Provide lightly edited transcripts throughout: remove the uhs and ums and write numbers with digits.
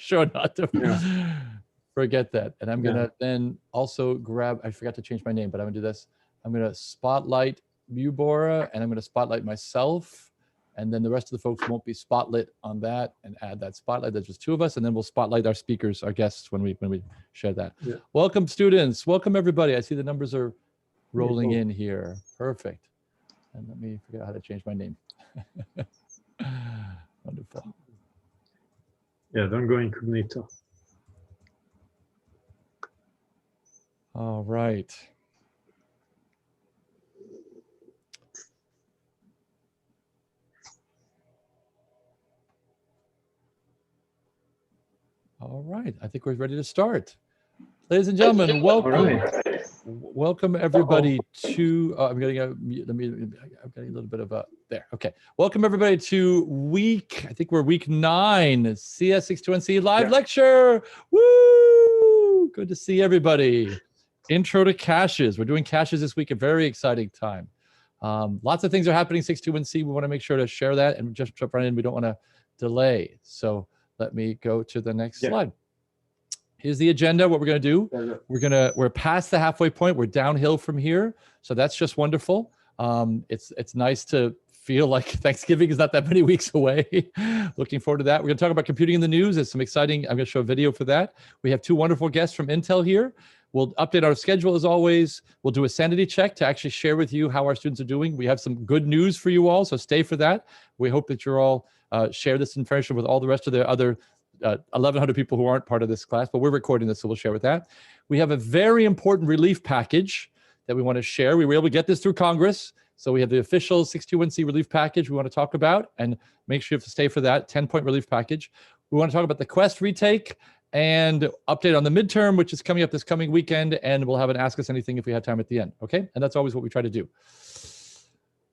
sure not to forget that. And I'm gonna then also grab, I forgot to change my name, but I'm gonna do this. I'm gonna spotlight you, Bora, and I'm gonna spotlight myself. And then the rest of the folks won't be spotlit on that, and add that spotlight. There's just two of us, and then we'll spotlight our speakers, our guests, when we share that. Welcome, students. Welcome, everybody. I see the numbers are rolling in here. Perfect. And let me figure out how to change my name. Wonderful. Yeah, don't go incognito. All right. All right, I think we're ready to start. Ladies and gentlemen, welcome. Welcome everybody to, I'm getting a little bit of a, there, okay. Welcome everybody to I think we're week 9, CS61C live lecture. Woo! Good to see everybody. Intro to caches. We're doing caches this week, a very exciting time. Lots of things are happening 61C. We wanna make sure to share that and just jump right in. We don't wanna delay. So let me go to the next slide. Here's the agenda, what we're gonna do. We're past the halfway point. We're downhill from here. So that's just wonderful. It's nice to feel like Thanksgiving is not that many weeks away. Looking forward to that. We're gonna talk about computing in the news. There's some exciting, I'm gonna show a video for that. We have 2 wonderful guests from Intel here. We'll update our schedule as always. We'll do a sanity check to actually share with you how our students are doing. We have some good news for you all, so stay for that. We hope that you're all share this information with all the rest of the other 1,100 people who aren't part of this class, but we're recording this, so we'll share with that. We have a very important relief package that we want to share. We were able to get this through Congress, so we have the official 61C relief package we want to talk about, and make sure you have to stay for that 10-point relief package. We want to talk about the Quest retake and update on the midterm, which is coming up this coming weekend, and we'll have an Ask Us Anything if we have time at the end, okay? And that's always what we try to do.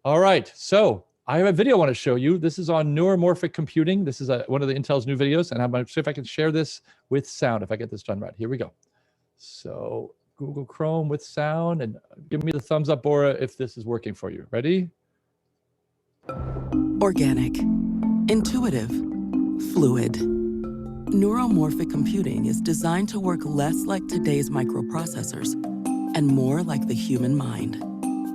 All right, so I have a video I want to show you. This is on neuromorphic computing. This is one of the Intel's new videos, and I'm going to see if I can share this with sound, if I get this done right. Here we go. So Google Chrome with sound, and give me the thumbs up, Bora, if this is working for you. Ready? Organic, intuitive, fluid. Neuromorphic computing is designed to work less like today's microprocessors and more like the human mind.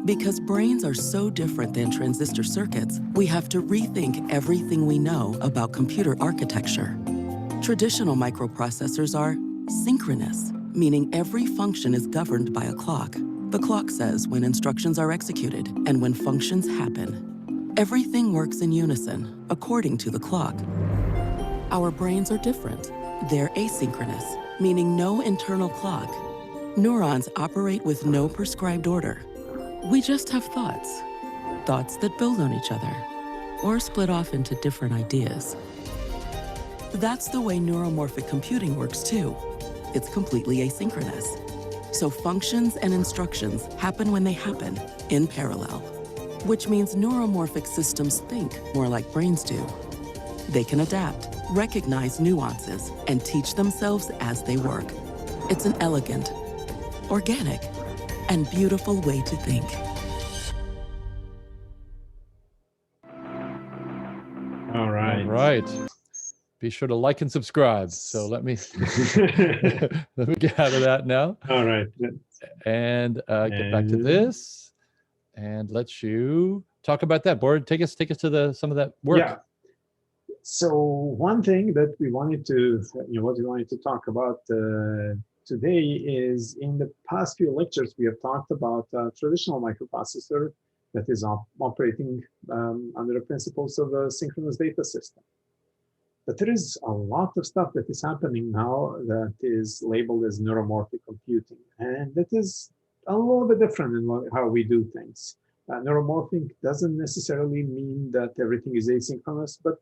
Because brains are so different than transistor circuits, we have to rethink everything we know about computer architecture. Traditional microprocessors are synchronous, meaning every function is governed by a clock. The clock says when instructions are executed and when functions happen. Everything works in unison, according to the clock. Our brains are different. They're asynchronous, meaning no internal clock. Neurons operate with no prescribed order. We just have thoughts that build on each other, or split off into different ideas. That's the way neuromorphic computing works too. It's completely asynchronous. So functions and instructions happen when they happen, in parallel. Which means neuromorphic systems think more like brains do. They can adapt, recognize nuances, and teach themselves as they work. It's an elegant, organic, and beautiful way to think. All right. All right. Be sure to like and subscribe. So let me let me get out of that now. All right. And get back to this, and let you talk about that. Board, take us to some of that work. Yeah. So one thing that we wanted to, what we wanted to talk about today is, in the past few lectures, we have talked about traditional microprocessor that is operating under the principles of a synchronous data system. But there is a lot of stuff that is happening now that is labeled as neuromorphic computing, and that is a little bit different in how we do things. Neuromorphic doesn't necessarily mean that everything is asynchronous, but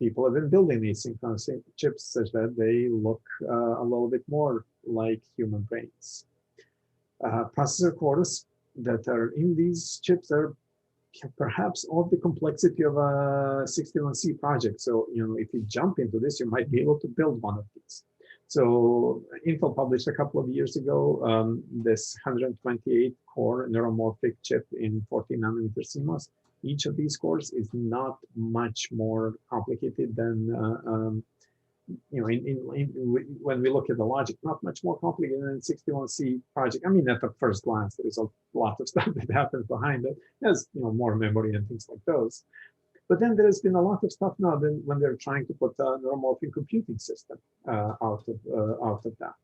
people have been building asynchronous chips such that they look a little bit more like human brains. Processor cores that are in these chips are perhaps of the complexity of a 61C project. So, if you jump into this, you might be able to build one of these. So Intel published a couple of years ago this 128 core neuromorphic chip in 14 nanometer CMOS. Each of these cores is not much more complicated than when we look at the logic, not much more complicated than 61C project. I mean, at the first glance, there is a lot of stuff that happens behind it. There's more memory and things like those. But then there's been a lot of stuff now when they're trying to put a neuromorphic computing system out of that.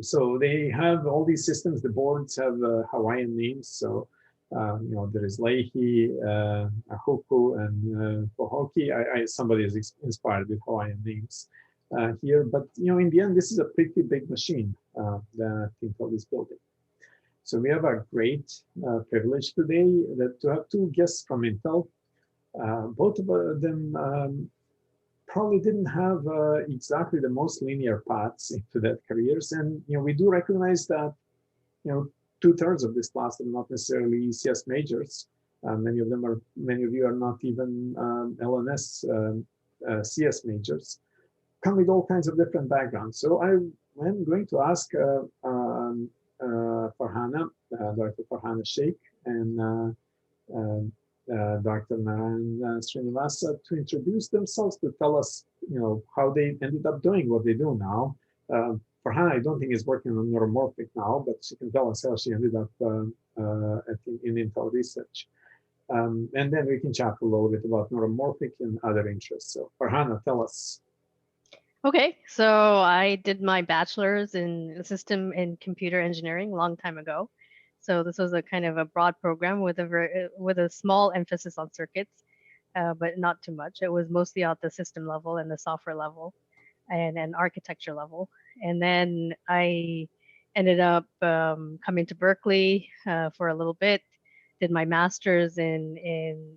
So they have all these systems. The boards have Hawaiian names. So there is Leahy, Ahuku, and Pohoki. Somebody is inspired with Hawaiian names here. But in the end, this is a pretty big machine that Intel is building. So we have a great privilege today to have two guests from Intel. Both of them probably didn't have exactly the most linear paths into their careers, and we do recognize that 2/3 of this class are not necessarily CS majors. Many of you are not even LNS CS majors. Come with all kinds of different backgrounds. So I'm going to ask Farhana, Dr. Farhana Sheikh, and Dr. Naran Srinivasa to introduce themselves, to tell us, how they ended up doing what they do now. Farhana, I don't think is working on Neuromorphic now, but she can tell us how she ended up in Intel research. And then we can chat a little bit about Neuromorphic and other interests. So Farhana, tell us. Okay, so I did my bachelor's in system and computer engineering a long time ago. So this was a kind of a broad program with a small emphasis on circuits, but not too much. It was mostly at the system level and the software level and architecture level. And then I ended up coming to Berkeley for a little bit, did my master's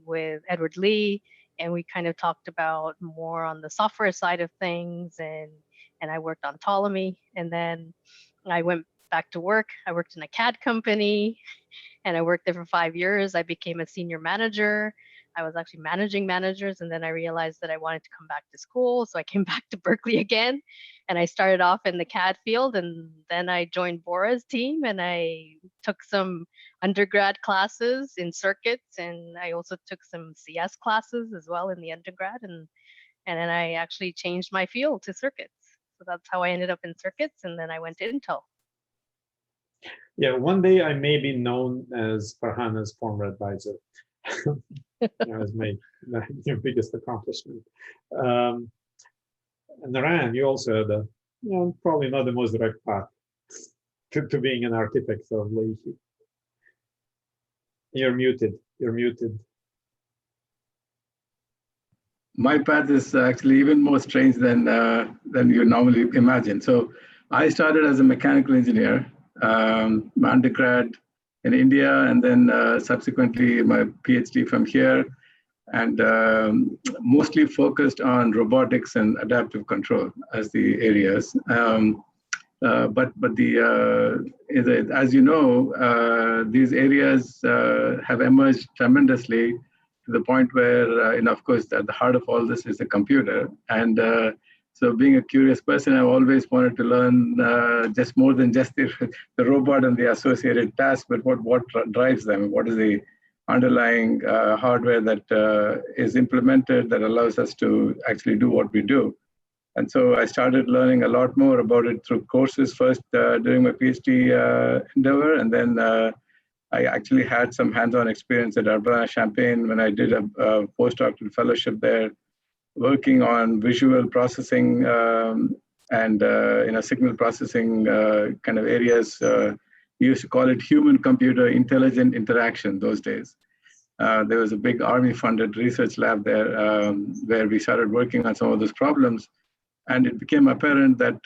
with Edward Lee, and we kind of talked about more on the software side of things, and I worked on Ptolemy, and then I went back to work. I worked in a CAD company, and I worked there for 5 years. I became a senior manager. I was actually managing managers, and then I realized that I wanted to come back to school, so I came back to Berkeley again, and I started off in the CAD field, and then I joined Bora's team, and I took some undergrad classes in circuits, and I also took some CS classes as well in the undergrad, and then I actually changed my field to circuits. So that's how I ended up in circuits, and then I went to Intel. Yeah, one day I may be known as Farhana's former advisor. As my biggest accomplishment. Naran, you also had probably not the most direct path to being an architect of Leahy. You're muted. You're muted. My path is actually even more strange than you normally imagine. So I started as a mechanical engineer, my undergrad in India, and then subsequently my PhD from here, and mostly focused on robotics and adaptive control as the areas. But as you know, these areas have emerged tremendously to the point where, of course, at the heart of all this is the computer. And so being a curious person, I've always wanted to learn just more than just the robot and the associated tasks, but what drives them, what is the underlying hardware that is implemented that allows us to actually do what we do. And so I started learning a lot more about it through courses first during my PhD endeavor, and then I actually had some hands-on experience at Urbana-Champaign when I did a postdoctoral fellowship there, working on visual processing and signal processing kind of areas. We used to call it human-computer intelligent interaction those days. There was a big Army-funded research lab there where we started working on some of those problems. And it became apparent that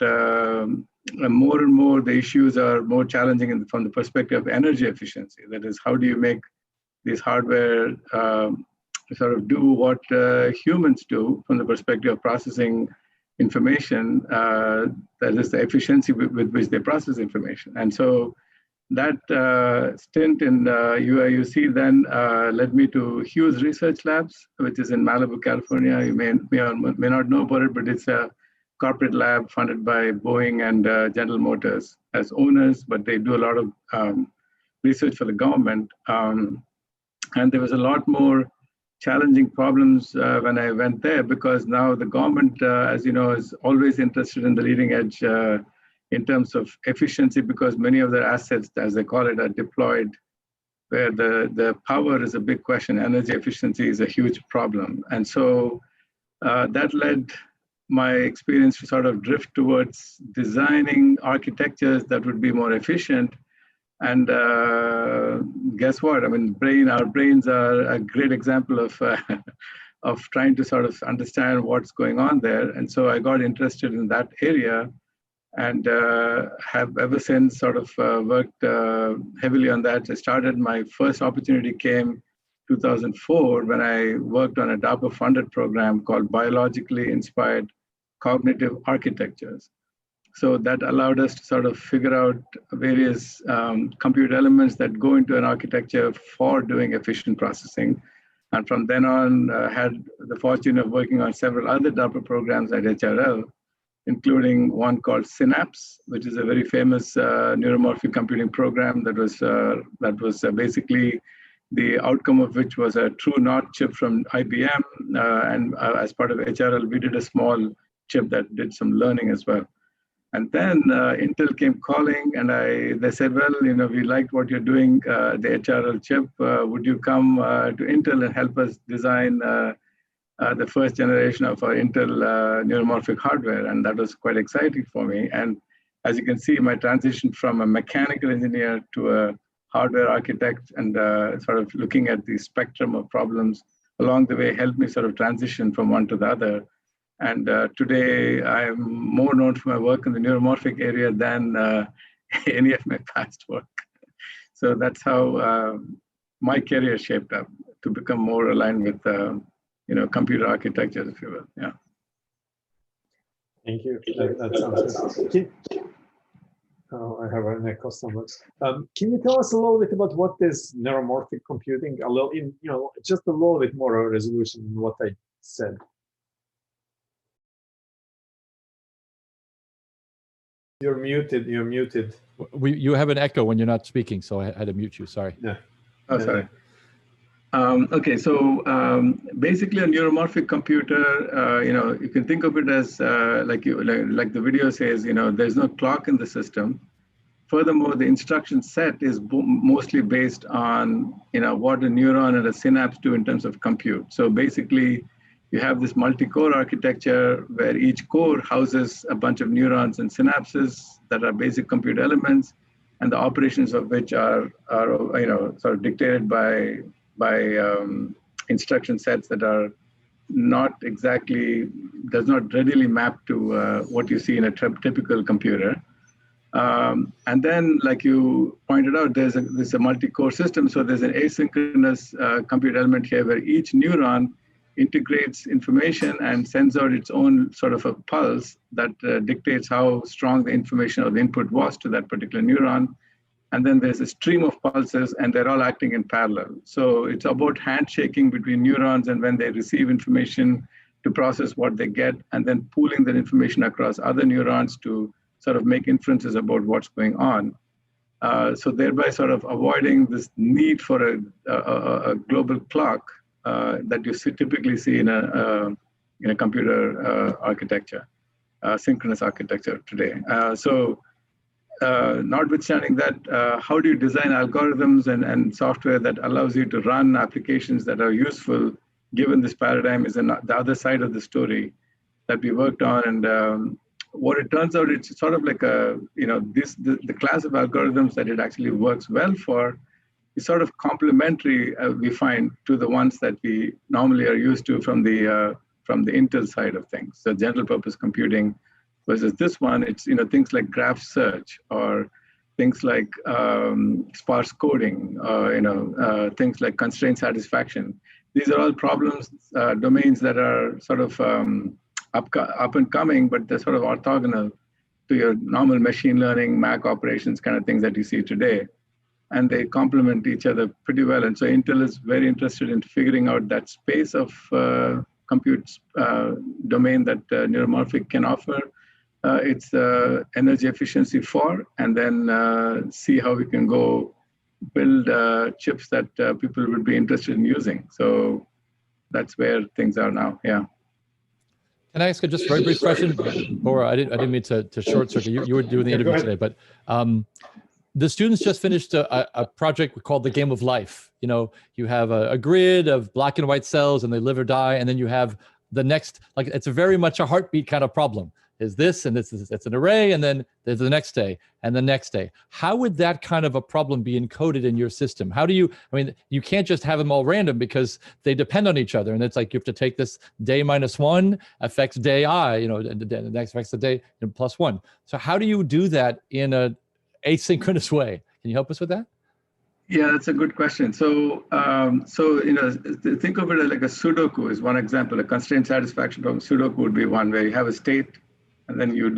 more and more the issues are more challenging from the perspective of energy efficiency. That is, how do you make these hardware sort of do what humans do from the perspective of processing information, that is the efficiency with which they process information. And so that stint in UIUC then led me to Hughes Research Labs, which is in Malibu, California. You may not know about it, but it's a corporate lab funded by Boeing and General Motors as owners, but they do a lot of research for the government. And there was a lot more challenging problems when I went there, because now the government, as you know, is always interested in the leading edge in terms of efficiency, because many of their assets, as they call it, are deployed where the power is a big question. Energy efficiency is a huge problem. And so that led my experience to sort of drift towards designing architectures that would be more efficient. And guess what? I mean, our brains are a great example of trying to sort of understand what's going on there. And so I got interested in that area, and have ever since sort of worked heavily on that. I started, my first opportunity came 2004 when I worked on a DARPA-funded program called Biologically Inspired Cognitive Architectures. So that allowed us to sort of figure out various compute elements that go into an architecture for doing efficient processing. And from then on, had the fortune of working on several other DARPA programs at HRL, including one called Synapse, which is a very famous neuromorphic computing program that was basically the outcome of which was a true NOT chip from IBM. And as part of HRL, we did a small chip that did some learning as well. And then Intel came calling, and they said, well, you know, we liked what you're doing, the HRL chip. Would you come to Intel and help us design the first generation of our Intel neuromorphic hardware? And that was quite exciting for me. And as you can see, my transition from a mechanical engineer to a hardware architect, and sort of looking at the spectrum of problems along the way helped me sort of transition from one to the other. And today I'm more known for my work in the neuromorphic area than any of my past work. So that's how my career shaped up to become more aligned with you know, computer architecture, if you will. Yeah. Thank you. That sounds good. Oh, I have an echo somewhere. Can you tell us a little bit about what is neuromorphic computing? A little, you know, just a little bit more resolution in what I said. You're muted. You're muted. You have an echo when you're not speaking, so I had to mute you. Sorry. Yeah. Oh, sorry. Okay, so basically a neuromorphic computer, you know, you can think of it as like the video says, you know, there's no clock in the system. Furthermore, the instruction set is mostly based on, you know, what a neuron and a synapse do in terms of compute. So basically, you have this multi-core architecture where each core houses a bunch of neurons and synapses that are basic compute elements, and the operations of which are you know, sort of dictated by instruction sets that are not exactly, does not readily map to what you see in a typical computer. And then, like you pointed out, there's a multi-core system. So there's an asynchronous compute element here where each neuron integrates information and sends out its own sort of a pulse that dictates how strong the information or the input was to that particular neuron. And then there's a stream of pulses, and they're all acting in parallel. So it's about handshaking between neurons, and when they receive information to process what they get, and then pooling that information across other neurons to sort of make inferences about what's going on. So thereby sort of avoiding this need for a global clock that you typically see in a computer architecture, synchronous architecture today. Notwithstanding that, how do you design algorithms and software that allows you to run applications that are useful given this paradigm is the other side of the story that we worked on. And what it turns out, it's sort of like a, you know, the class of algorithms that it actually works well for is sort of complementary, we find, to the ones that we normally are used to from the Intel side of things. So general purpose computing versus this one, it's, you know, things like graph search or things like sparse coding, you know, things like constraint satisfaction. These are all problems, domains that are sort of up and coming, but they're sort of orthogonal to your normal machine learning, Mac operations kind of things that you see today. And they complement each other pretty well. And so Intel is very interested in figuring out that space of compute domain that neuromorphic can offer its energy efficiency for, and then see how we can go build chips that people would be interested in using. So that's where things are now. Yeah. Can I ask a just very brief question? Bora, I didn't mean to short circuit. You were doing the interview today, but the students just finished a project called the Game of Life. You know, you have a grid of black and white cells and they live or die. And then you have the next, like it's a very much a heartbeat kind of problem. Is this, and this is, it's an array, and then there's the next day and the next day. How would that kind of a problem be encoded in your system? How do you, I mean, you can't just have them all random because they depend on each other. And it's like, you have to take this day -1 affects day I, you know, and the next affects the day +1. So how do you do that in a asynchronous way? Can you help us with that? Yeah, that's a good question. So, you know, think of it like a Sudoku is one example. A constraint satisfaction problem, Sudoku would be one where you have a state, and then you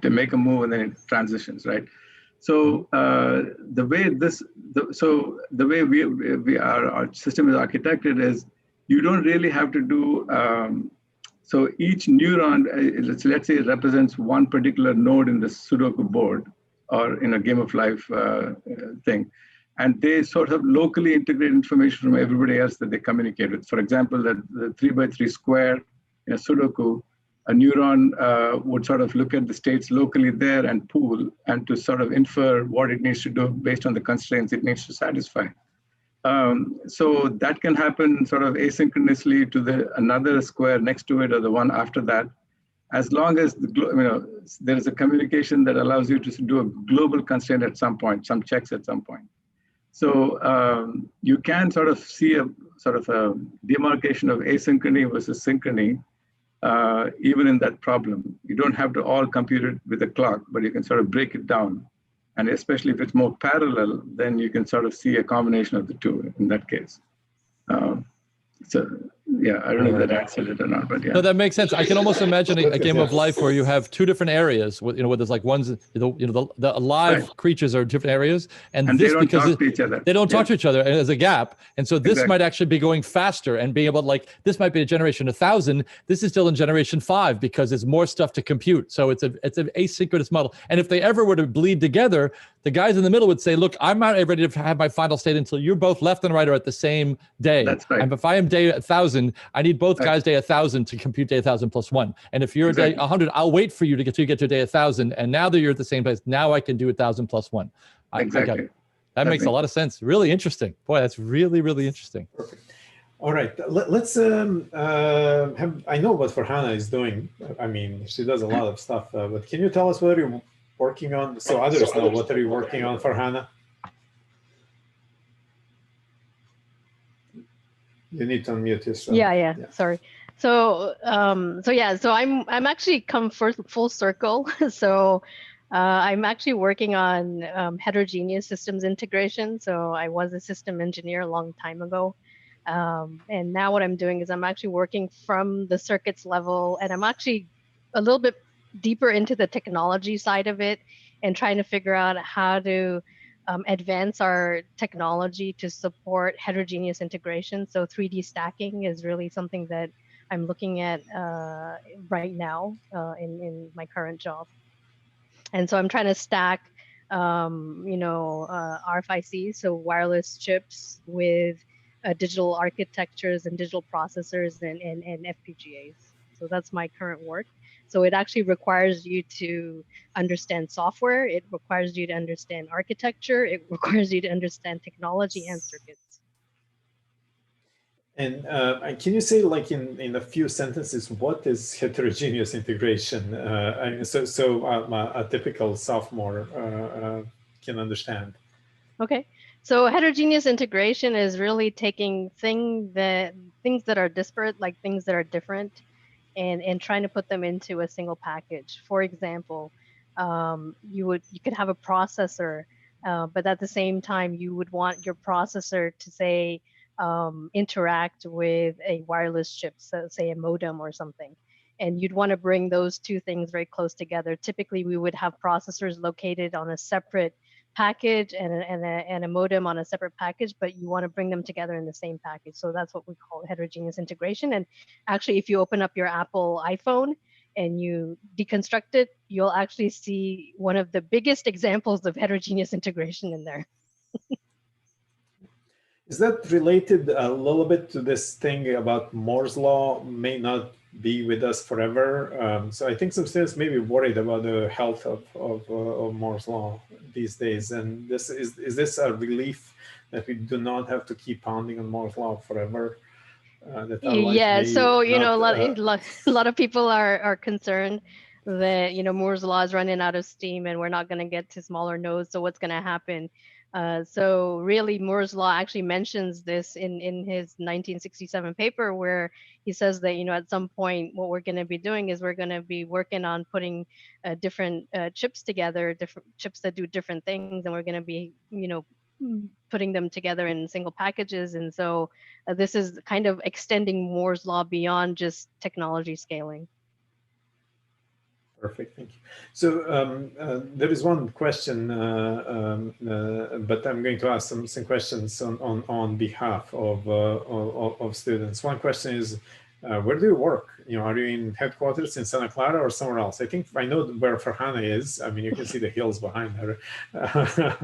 make a move, and then it transitions, right? So the way our system is architected is you don't really have to do. So each neuron, let's say, it represents one particular node in the Sudoku board, or in a Game of Life thing. And they sort of locally integrate information from everybody else that they communicate with. For example, the 3x3 square in a Sudoku, a neuron would sort of look at the states locally there and pool, and to sort of infer what it needs to do based on the constraints it needs to satisfy. So that can happen sort of asynchronously to another square next to it or the one after that, as long as there is a communication that allows you to do a global constraint at some point, some checks at some point. So you can sort of see a demarcation of asynchrony versus synchrony, even in that problem. You don't have to all compute it with a clock, but you can sort of break it down. And especially if it's more parallel, then you can sort of see a combination of the two in that case. So yeah, I don't know if that answered it or not, but yeah. No, that makes sense. I can almost imagine a Game of Life where you have two different areas, you know, where there's like one's, the alive creatures are different areas, and this, they don't talk to each other. They don't talk to each other, and there's a gap. And so this might actually be going faster and being able to, like, this might be a generation 1,000. This is still in generation 5 because there's more stuff to compute. So it's an asynchronous model. And if they ever were to bleed together, the guys in the middle would say, look, I'm not ready to have my final state until you're both left and right are at the same day. That's right. And if I am day 1,000, I need both guys day 1,000 to compute day 1,000 + 1. And if you're day 100, I'll wait for you to get to day 1,000. And now that you're at the same place, now I can do 1,000 + 1. Exactly. That makes a lot of sense. Really interesting. Boy, that's really, really interesting. Perfect. All right, let's I know what Farhana is doing. I mean, she does a lot of stuff, but can you tell us what you're working on? So others know, what are you working on, Farhana? You need to unmute yourself. Yeah. Sorry. So I'm actually come full circle. So I'm actually working on heterogeneous systems integration. So I was a system engineer a long time ago. And now what I'm doing is I'm actually working from the circuits level, and I'm actually a little bit deeper into the technology side of it and trying to figure out how to advance our technology to support heterogeneous integration. So 3D stacking is really something that I'm looking at right now in my current job. And so I'm trying to stack, RFICs, so wireless chips with digital architectures and digital processors and FPGAs. So that's my current work. So it actually requires you to understand software. It requires you to understand architecture. It requires you to understand technology and circuits. And can you say, like, in a few sentences, what is heterogeneous integration? A typical sophomore can understand. Okay. So heterogeneous integration is really taking things that are disparate, like things that are different, and trying to put them into a single package. For example, you could have a processor, but at the same time, you would want your processor to say interact with a wireless chip, so say a modem or something. And you'd want to bring those two things very close together. Typically, we would have processors located on a separate package and a modem on a separate package, but you want to bring them together in the same package. So that's what we call heterogeneous integration. And actually, if you open up your Apple iPhone and you deconstruct it, you'll actually see one of the biggest examples of heterogeneous integration in there. Is that related a little bit to this thing about Moore's law may not be with us forever? So I think some students may be worried about the health of Moore's law these days. And this is this a relief that we do not have to keep pounding on Moore's law forever? That our life Yeah, may so you know, not, a lot of people are concerned that Moore's law is running out of steam and we're not going to get to smaller nodes. So what's going to happen? So really, Moore's law actually mentions this in his 1967 paper, where he says that at some point what we're going to be doing is we're going to be working on putting different chips together, different chips that do different things, and we're going to be putting them together in single packages. And so this is kind of extending Moore's law beyond just technology scaling. Perfect, thank you. So there is one question, but I'm going to ask some questions on behalf of students. One question is, where do you work? Are you in headquarters in Santa Clara or somewhere else? I think I know where Farhana is. I mean, you can see the hills behind her. Why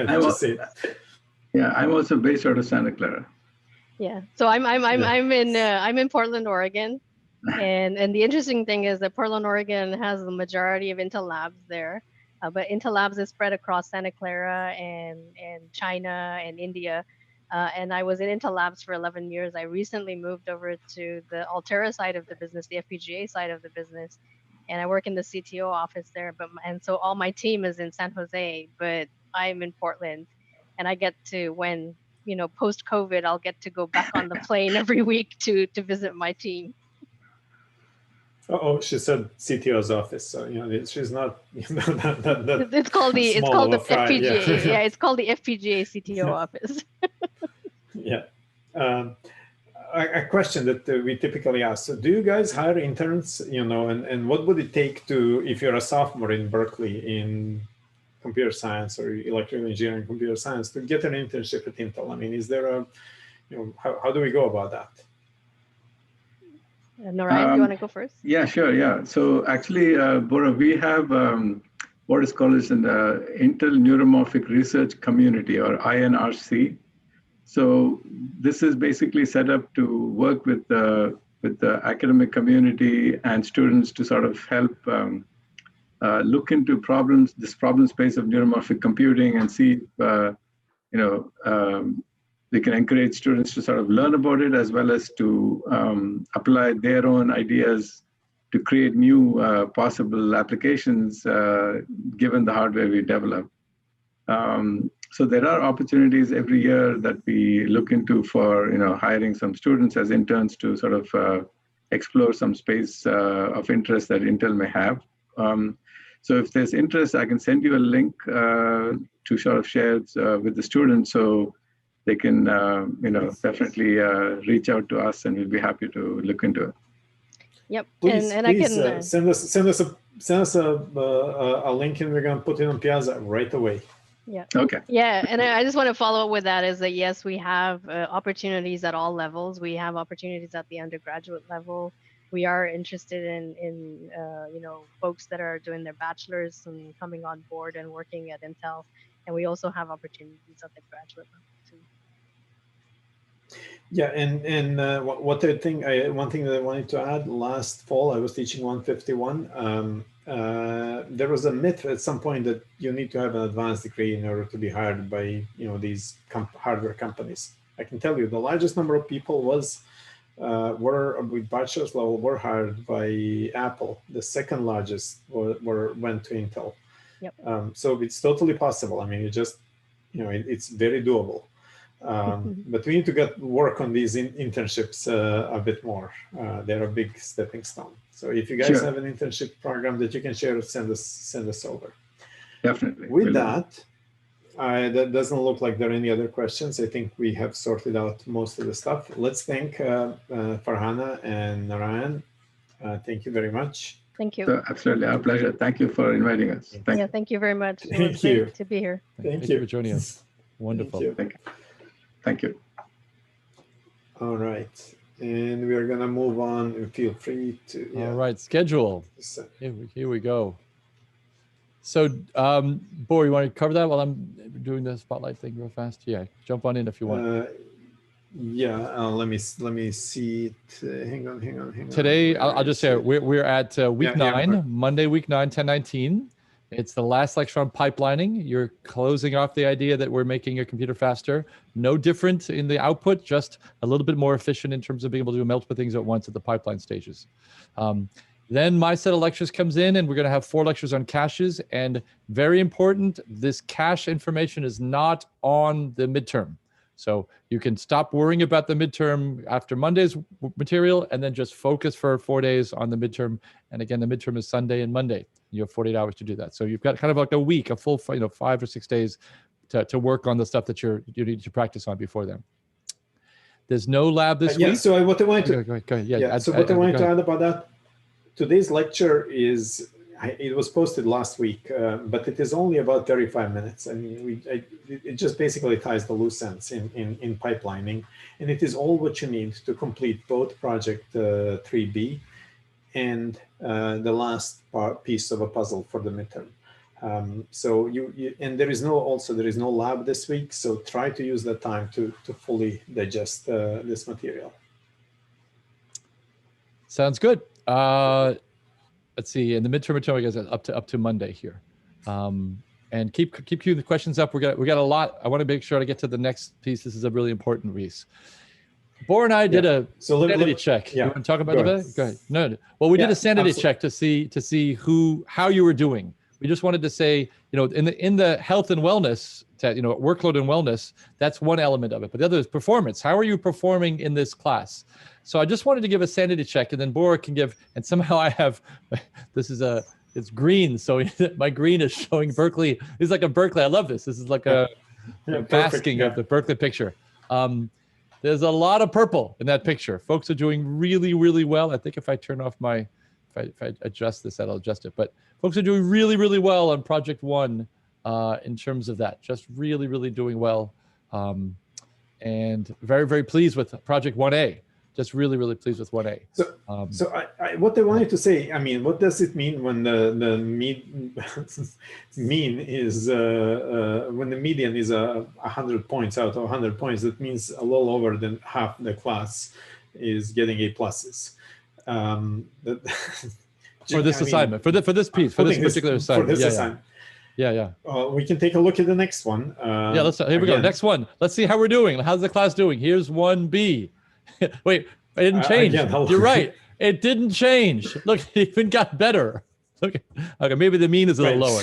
don't you say it? Yeah, I'm also based out of Santa Clara. Yeah, so I'm in Portland, Oregon. And the interesting thing is that Portland, Oregon has the majority of Intel labs there, but Intel labs is spread across Santa Clara and China and India. And I was in Intel labs for 11 years. I recently moved over to the Altera side of the business, the FPGA side of the business, and I work in the CTO office there. And so all my team is in San Jose, but I'm in Portland, and I get to, when post COVID, I'll get to go back on the plane every week to visit my team. Oh, she said CTO's office. So she's not. It's called the FPGA. Yeah, it's called the FPGA CTO office. Yeah. A question that we typically ask: so do you guys hire interns? And what would it take to, if you're a sophomore in Berkeley in computer science or electrical engineering, computer science, to get an internship at Intel? I mean, is there a, how do we go about that? Narayan, do you want to go first? Yeah, sure. Yeah. So actually, Bora, we have what is called as an Intel Neuromorphic Research Community, or INRC. So this is basically set up to work with the academic community and students to sort of help look into this problem space of neuromorphic computing and see they can encourage students to sort of learn about it, as well as to apply their own ideas to create new possible applications given the hardware we develop. So there are opportunities every year that we look into for hiring some students as interns to sort of explore some space of interest that Intel may have. So if there's interest, I can send you a link to sort of share with the students, so they can, definitely reach out to us, and we'll be happy to look into it. Yep. Please, and please I can send us a link, and we're going to put it on Piazza right away. Yeah. Okay. Yeah, and I just want to follow up with that, is that yes, we have opportunities at all levels. We have opportunities at the undergraduate level. We are interested in folks that are doing their bachelor's and coming on board and working at Intel, and we also have opportunities at the graduate level too. Yeah, and one thing that I wanted to add: last fall, I was teaching 151. There was a myth at some point that you need to have an advanced degree in order to be hired by these hardware companies. I can tell you the largest number of people were with bachelor's level were hired by Apple. The second largest went to Intel. Yep. So it's totally possible. I mean, it's very doable. But we need to work on these internships a bit more. They're a big stepping stone. So if you guys have an internship program that you can share, send us over. Definitely. With that doesn't look like there are any other questions. I think we have sorted out most of the stuff. Let's thank Farhana and Narayan. Thank you very much. Thank you. So, absolutely, our pleasure. Thank you for inviting us. Thank you very much. It was Thank you. great to be here. Thank you for joining us. Wonderful. Thank you. All right. And we are going to move on, and feel free to. All right, schedule. Here we go. So, Bor, you want to cover that while I'm doing the spotlight thing real fast? Yeah, jump on in if you want. Let me see it. Hang on. Today, I'll just say we're at week 9, Monday, week 9, 10/19. It's the last lecture on pipelining. You're closing off the idea that we're making your computer faster. No different in the output, just a little bit more efficient in terms of being able to do multiple things at once at the pipeline stages. Then my set of lectures comes in, and we're going to have 4 lectures on caches. And very important, this cache information is not on the midterm. So you can stop worrying about the midterm after Monday's material and then just focus for 4 days on the midterm. And again, the midterm is Sunday and Monday. You have 48 hours to do that. So you've got kind of like a week, a full 5 or 6 days to work on the stuff that you need to practice on before then. There's no lab this week. So what I wanted to go ahead. Yeah. So what I wanted to add about that, today's lecture is, it was posted last week, but it is only about 35 minutes. I mean, it just basically ties the loose ends in pipelining, and it is all what you need to complete both project 3B and the last piece of a puzzle for the midterm. So and there is no lab this week, so try to use that time to fully digest this material. Sounds good. Let's see, in the midterm, I guess up to Monday here, and keep queuing the questions up. We got a lot. I want to make sure to get to the next piece. This is a really important piece. Bor and I did a sanity check. Yeah. You want to talk about that? Go ahead. No. Well, we did a sanity check to see how you were doing. We just wanted to say, in the health and wellness, workload and wellness, that's one element of it. But the other is performance. How are you performing in this class? So I just wanted to give a sanity check, and then Bor can give, and somehow I have, it's green. So my green is showing Berkeley. It's like a Berkeley. I love this. This is like a basking of the Berkeley picture. There's a lot of purple in that picture. Folks are doing really, really well. I think if I turn off if I adjust this, that'll adjust it. But folks are doing really, really well on Project 1 in terms of that. Just really, really doing well. And very, very pleased with Project 1A. Just really, really pleased with 1A. So what I wanted to say, I mean, what does it mean when the mean is when the median is 100 points out of 100 points? That means a little over than half the class is getting A pluses. For this assignment, for this piece, for this particular assignment. For this assignment. Yeah. We can take a look at the next one. Here we go. Next one. Let's see how we're doing. How's the class doing? Here's 1B. Wait, it didn't change. You're right. It didn't change. Look, it even got better. Okay, maybe the mean is a little lower.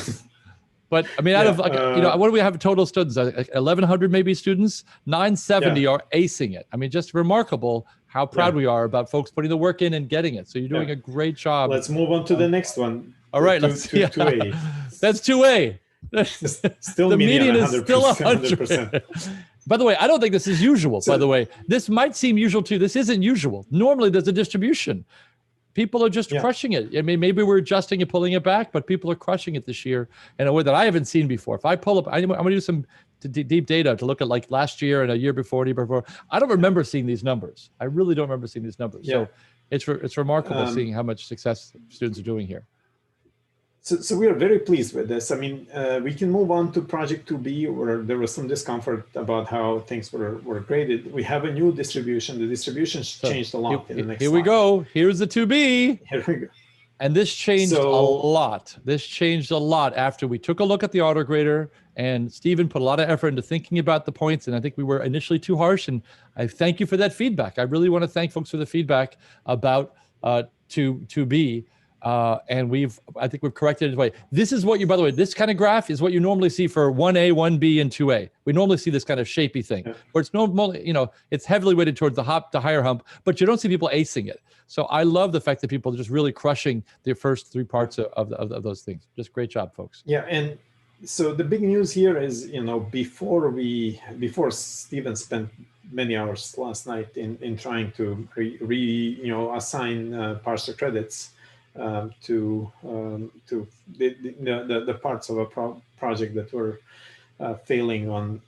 But I mean, out of what do we have total students? 1,100 maybe students. 970 are acing it. I mean, just remarkable how proud we are about folks putting the work in and getting it. So you're doing a great job. Let's move on to the next one. All right, let's see. 2A. That's 2A. Still the median is still 100%. 100%. By the way, I don't think this is usual, by the way. This might seem usual too. This isn't usual. Normally there's a distribution. People are just crushing it. I mean, maybe we're adjusting and pulling it back, but people are crushing it this year in a way that I haven't seen before. If I pull up, I'm going to do some deep data to look at like last year and a year before. I don't remember seeing these numbers. I really don't remember seeing these numbers. So it's remarkable seeing how much success students are doing here. So we are very pleased with this. I mean, we can move on to Project 2B, where there was some discomfort about how things were graded. We have a new distribution. The distribution changed a lot in the next slide. Here we go. Here's the 2B. Here we go. And this changed a lot. This changed a lot after we took a look at the autograder, and Stephen put a lot of effort into thinking about the points. And I think we were initially too harsh. And I thank you for that feedback. I really want to thank folks for the feedback about 2B. And I think we've corrected it. This is what by the way, this kind of graph is what you normally see for 1A, 1B, and 2A. We normally see this kind of shapy thing where it's normally, it's heavily weighted towards the higher hump, but you don't see people acing it. So I love the fact that people are just really crushing the first 3 parts of those things. Just great job, folks. Yeah. And so the big news here is, before Stephen spent many hours last night in trying to assign parser credits, to the parts of a project that were failing on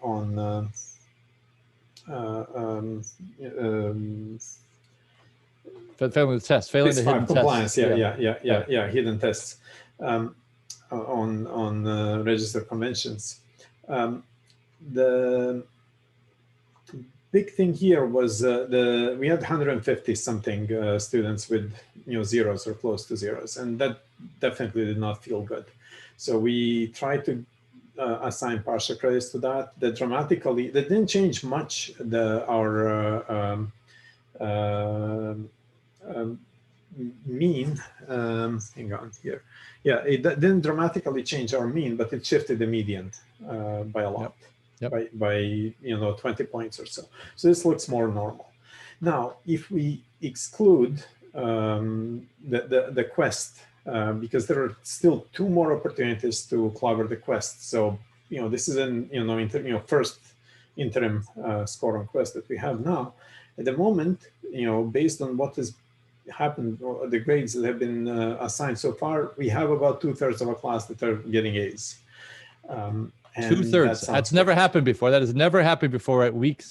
failing the test, failing the hidden compliance. tests. Yeah, hidden tests. on register conventions. The big thing here was we had 150 something students with zeros or close to zeros, and that definitely did not feel good. So we tried to assign partial credits to that. That didn't change much our mean. Hang on here. Yeah, it didn't dramatically change our mean, but it shifted the median by a lot. Yep. By 20 points or so. So this looks more normal. Now, if we exclude the quest, because there are still 2 more opportunities to clobber the quest. So this is an first interim score on quest that we have now. At the moment, based on what has happened, the grades that have been assigned so far, we have about 2/3 of a class that are getting A's. 2/3. That's never happened before. That has never happened before at week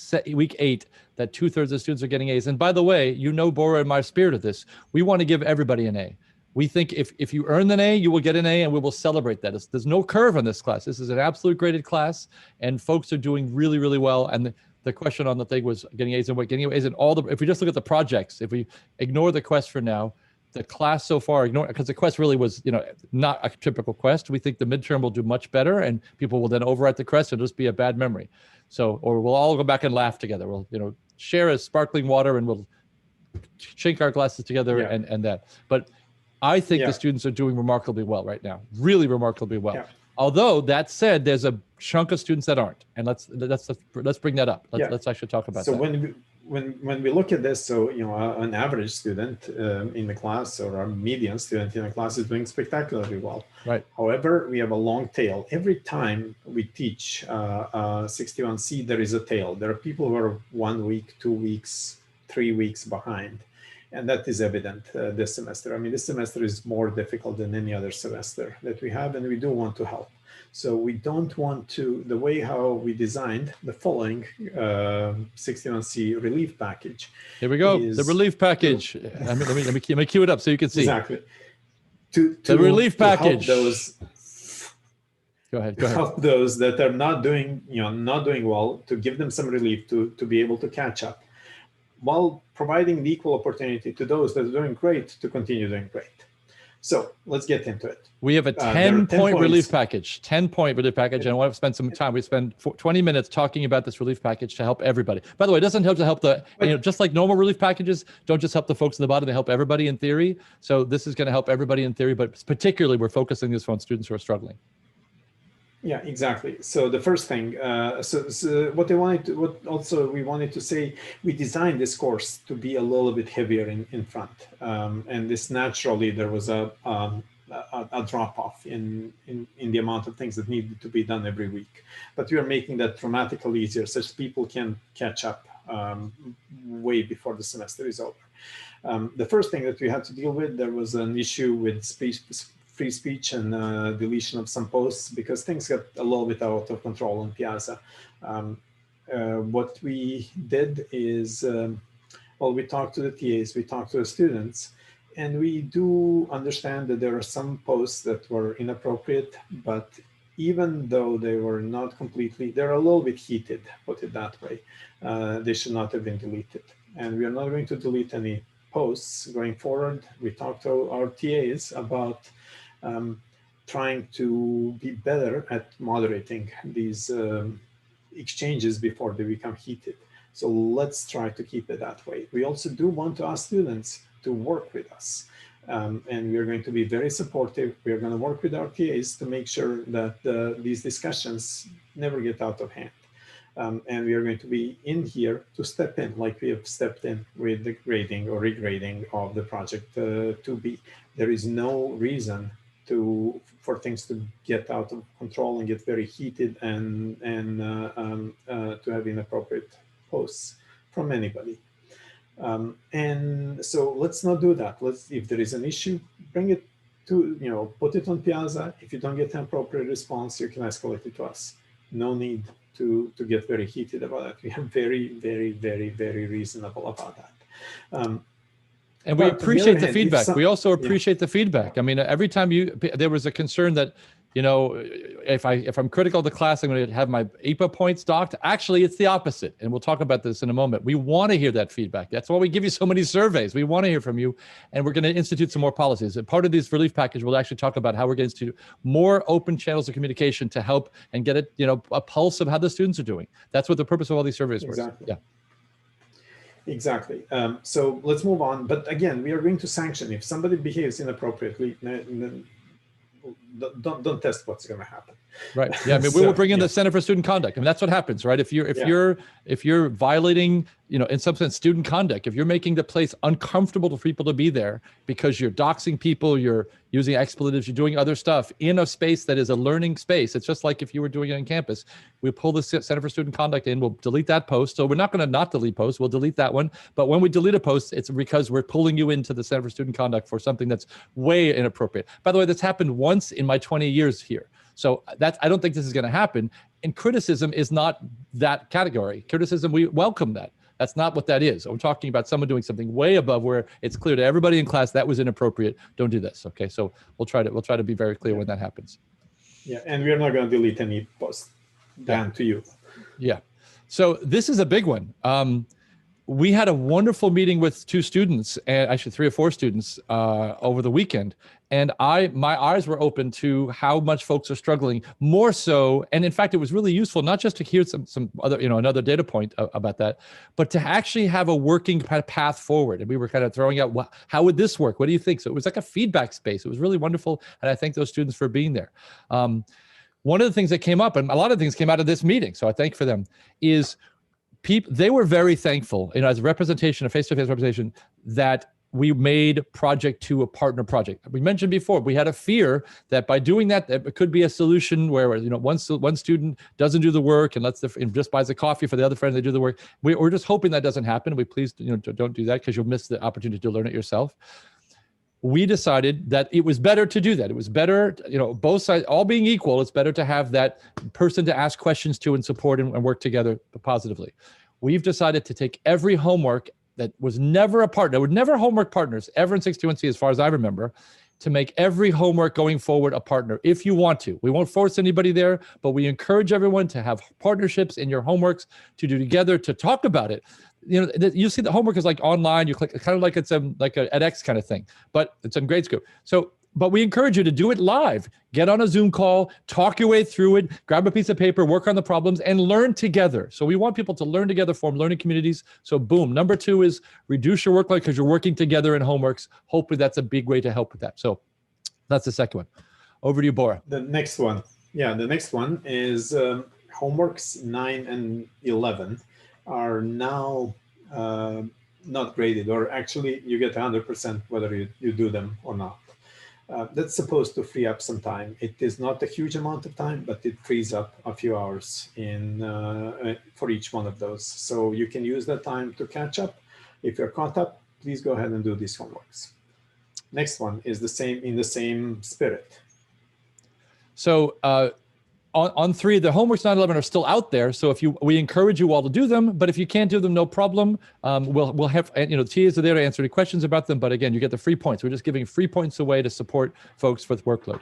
8, that 2/3 of students are getting A's. And by the way, Bora and my spirit of this, we want to give everybody an A. We think if you earn an A, you will get an A, and we will celebrate that. There's no curve on this class. This is an absolute graded class, and folks are doing really, really well. And the question on the thing was getting A's and what getting A's and all the. If we just look at the projects, if we ignore the quest for now, the class so far, because the quest really was, not a typical quest. We think the midterm will do much better, and people will then overwrite the quest and just be a bad memory. So, or we'll all go back and laugh together. We'll, share a sparkling water and we'll chink our glasses together and that. But I think the students are doing remarkably well right now, really remarkably well. Yeah. Although that said, there's a chunk of students that aren't, and let's bring that up. Let's actually talk about that. So when we look at this, so an average student in the class or a median student in the class is doing spectacularly well. Right. However, we have a long tail. Every time we teach 61C, there is a tail. There are people who are 1 week, 2 weeks, 3 weeks behind. And that is evident this semester. I mean, this semester is more difficult than any other semester that we have, and we do want to help. So we don't want to, the way how we designed the following 61C relief package. Here we go, the relief package. Let me cue it up so you can see. Exactly. The relief package. Help those, go ahead. Help those that are not doing, not doing well, to give them some relief to be able to catch up, while providing the equal opportunity to those that are doing great to continue doing great. So let's get into it. We have a 10-point relief package, 10-point relief package, and I want to spend some time. We spend 20 minutes talking about this relief package to help everybody. By the way, it doesn't help to help the, just like normal relief packages, don't just help the folks at the bottom, they help everybody in theory. So this is going to help everybody in theory, but particularly we're focusing this on students who are struggling. Yeah, exactly. So the first thing, so what we wanted to say, we designed this course to be a little bit heavier in front, and this naturally there was a drop off in the amount of things that needed to be done every week, but we are making that dramatically easier, such people can catch up way before the semester is over. The first thing that we had to deal with, there was an issue with free speech and deletion of some posts, because things got a little bit out of control on Piazza. What we did is, well, we talked to the TAs, we talked to the students, and we do understand that there are some posts that were inappropriate, but even though they were not completely, they're a little bit heated, put it that way, they should not have been deleted. And we are not going to delete any posts going forward. We talked to our TAs about trying to be better at moderating these exchanges before they become heated. So let's try to keep it that way. We also do want to ask students to work with us. And we are going to be very supportive. We are going to work with our TAs to make sure that these discussions never get out of hand. And we are going to be in here to step in, like we have stepped in with the grading or regrading of the project 2B. There is no reason for things to get out of control and get very heated and to have inappropriate posts from anybody. And so let's not do that. If there is an issue, bring it to, put it on Piazza. If you don't get an appropriate response, you can escalate it to us. No need to get very heated about it. We are very, very, very, very reasonable about that. And we But on the appreciate other the hand, if feedback. some- We also yeah. appreciate the feedback. I mean, every time there was a concern that, you know, if I'm critical of the class, I'm going to have my APA points docked. Actually, it's the opposite. And we'll talk about this in a moment. We want to hear that feedback. That's why we give you so many surveys. We want to hear from you. And we're going to institute some more policies. And part of this relief package, we'll actually talk about how we're going to institute more open channels of communication to help and get a pulse of how the students are doing. That's what the purpose of all these surveys was. Exactly. Yeah. Exactly. So let's move on. But again, we are going to sanction if somebody behaves inappropriately. Don't test what's going to happen. Right. Yeah. I mean, we will bring in the Center for Student Conduct. I mean, that's what happens, right? If you're violating, in some sense, student conduct, if you're making the place uncomfortable for people to be there because you're doxing people, you're using expletives, you're doing other stuff in a space that is a learning space. It's just like if you were doing it on campus. We pull the Center for Student Conduct in, we'll delete that post. So we're not going to not delete posts. We'll delete that one. But when we delete a post, it's because we're pulling you into the Center for Student Conduct for something that's way inappropriate. By the way, that's happened once in my 20 years here. So I don't think this is going to happen. And criticism is not that category. Criticism, we welcome that. That's not what that is. I'm talking about someone doing something way above where it's clear to everybody in class that was inappropriate. Don't do this. Okay, so we'll try to be very clear when that happens. Yeah, and we are not going to delete any posts down to you. Yeah. So this is a big one. We had a wonderful meeting with 2 students, and actually 3 or 4 students over the weekend. And my eyes were open to how much folks are struggling more so. And in fact, it was really useful, not just to hear some other, another data point about that, but to actually have a working kind of path forward. And we were kind of throwing out, how would this work? What do you think? So it was like a feedback space. It was really wonderful. And I thank those students for being there. One of the things that came up, and a lot of things came out of this meeting, so I thank for them, is they were very thankful, as a representation, a face-to-face representation, that we made Project 2 a partner project. We mentioned before, we had a fear that by doing that, it could be a solution where, one student doesn't do the work and just buys a coffee for the other friend, they do the work. We're just hoping that doesn't happen. We please, don't do that because you'll miss the opportunity to learn it yourself. We decided that it was better to do that. It was better, both sides, all being equal, it's better to have that person to ask questions to and support and work together positively. We've decided to take every homework that was never a partner, were never homework partners ever in 61C, as far as I remember, to make every homework going forward a partner, if you want to. We won't force anybody there, but we encourage everyone to have partnerships in your homeworks, to do together, to talk about it. You see the homework is like online, you click, kind of like it's like an edX kind of thing, but it's in grade school. But we encourage you to do it live. Get on a Zoom call, talk your way through it, grab a piece of paper, work on the problems, and learn together. So we want people to learn together, form learning communities. So boom. Number 2 is reduce your workload because you're working together in homeworks. Hopefully that's a big way to help with that. So that's the second one. Over to you, Bora. The next one. Yeah, the next one is homeworks 9 and 11 are now not graded, or actually you get 100% whether you do them or not. That's supposed to free up some time. It is not a huge amount of time, but it frees up a few hours for each one of those. So you can use that time to catch up. If you're caught up, please go ahead and do these homeworks. Next one is in the same spirit. So on 3, the homeworks 9/11 are still out there. So we encourage you all to do them, but if you can't do them, no problem. We'll have, TAs are there to answer any questions about them. But again, you get the free points. We're just giving free points away to support folks with workload.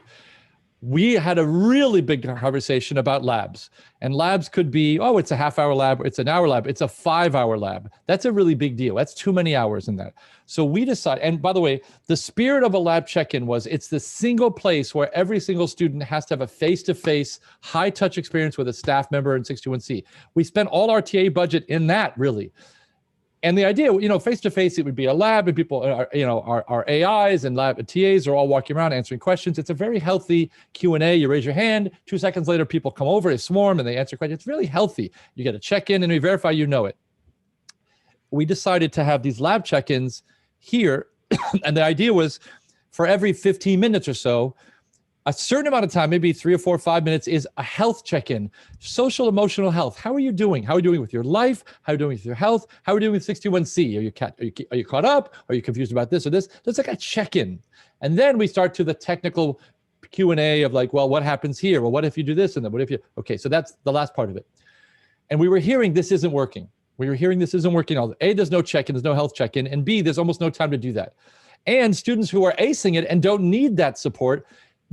We had a really big conversation about labs, and labs could be, it's a half-hour lab, it's an hour lab, it's a 5-hour lab. That's a really big deal. That's too many hours in that. So we decided, and by the way, the spirit of a lab check-in was it's the single place where every single student has to have a face-to-face, high-touch experience with a staff member in 61C. We spent all our TA budget in that, really. And the idea, face-to-face, it would be a lab, and people, our AIs and lab TAs are all walking around answering questions. It's a very healthy Q&A. You raise your hand, 2 seconds later, people come over, they swarm, and they answer questions. It's really healthy. You get a check-in, and we verify you know it. We decided to have these lab check-ins here, and the idea was for every 15 minutes or so, a certain amount of time, maybe 3 or 4 or 5 minutes, is a health check-in, social emotional health. How are you doing? How are you doing with your life? How are you doing with your health? How are you doing with 61C? Are you caught up? Are you confused about this or this? That's like a check-in. And then we start to the technical Q&A of like, well, what happens here? Well, what if you do this? And then what if you, okay, so that's the last part of it. And we were hearing this isn't working. where you're hearing this isn't working all. A, there's no check-in, there's no health check-in, and B, there's almost no time to do that. And students who are acing it and don't need that support,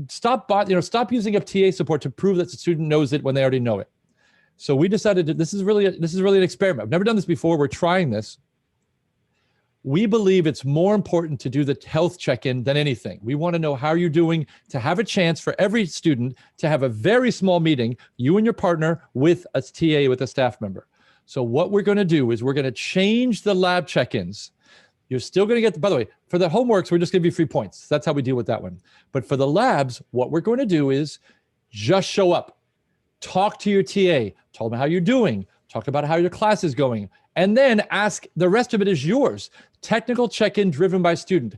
stop using up TA support to prove that the student knows it when they already know it. So we decided that this is really an experiment. I've never done this before. We're trying this. We believe it's more important to do the health check-in than anything. We want to know how you're doing, to have a chance for every student to have a very small meeting, you and your partner, with a TA, with a staff member. So what we're going to do is we're going to change the lab check-ins. You're still going to get, by the way, for the homeworks, we're just going to give you free points. That's how we deal with that one. But for the labs, what we're going to do is just show up. Talk to your TA, tell them how you're doing, talk about how your class is going, and then ask, the rest of it is yours. Technical check-in driven by student.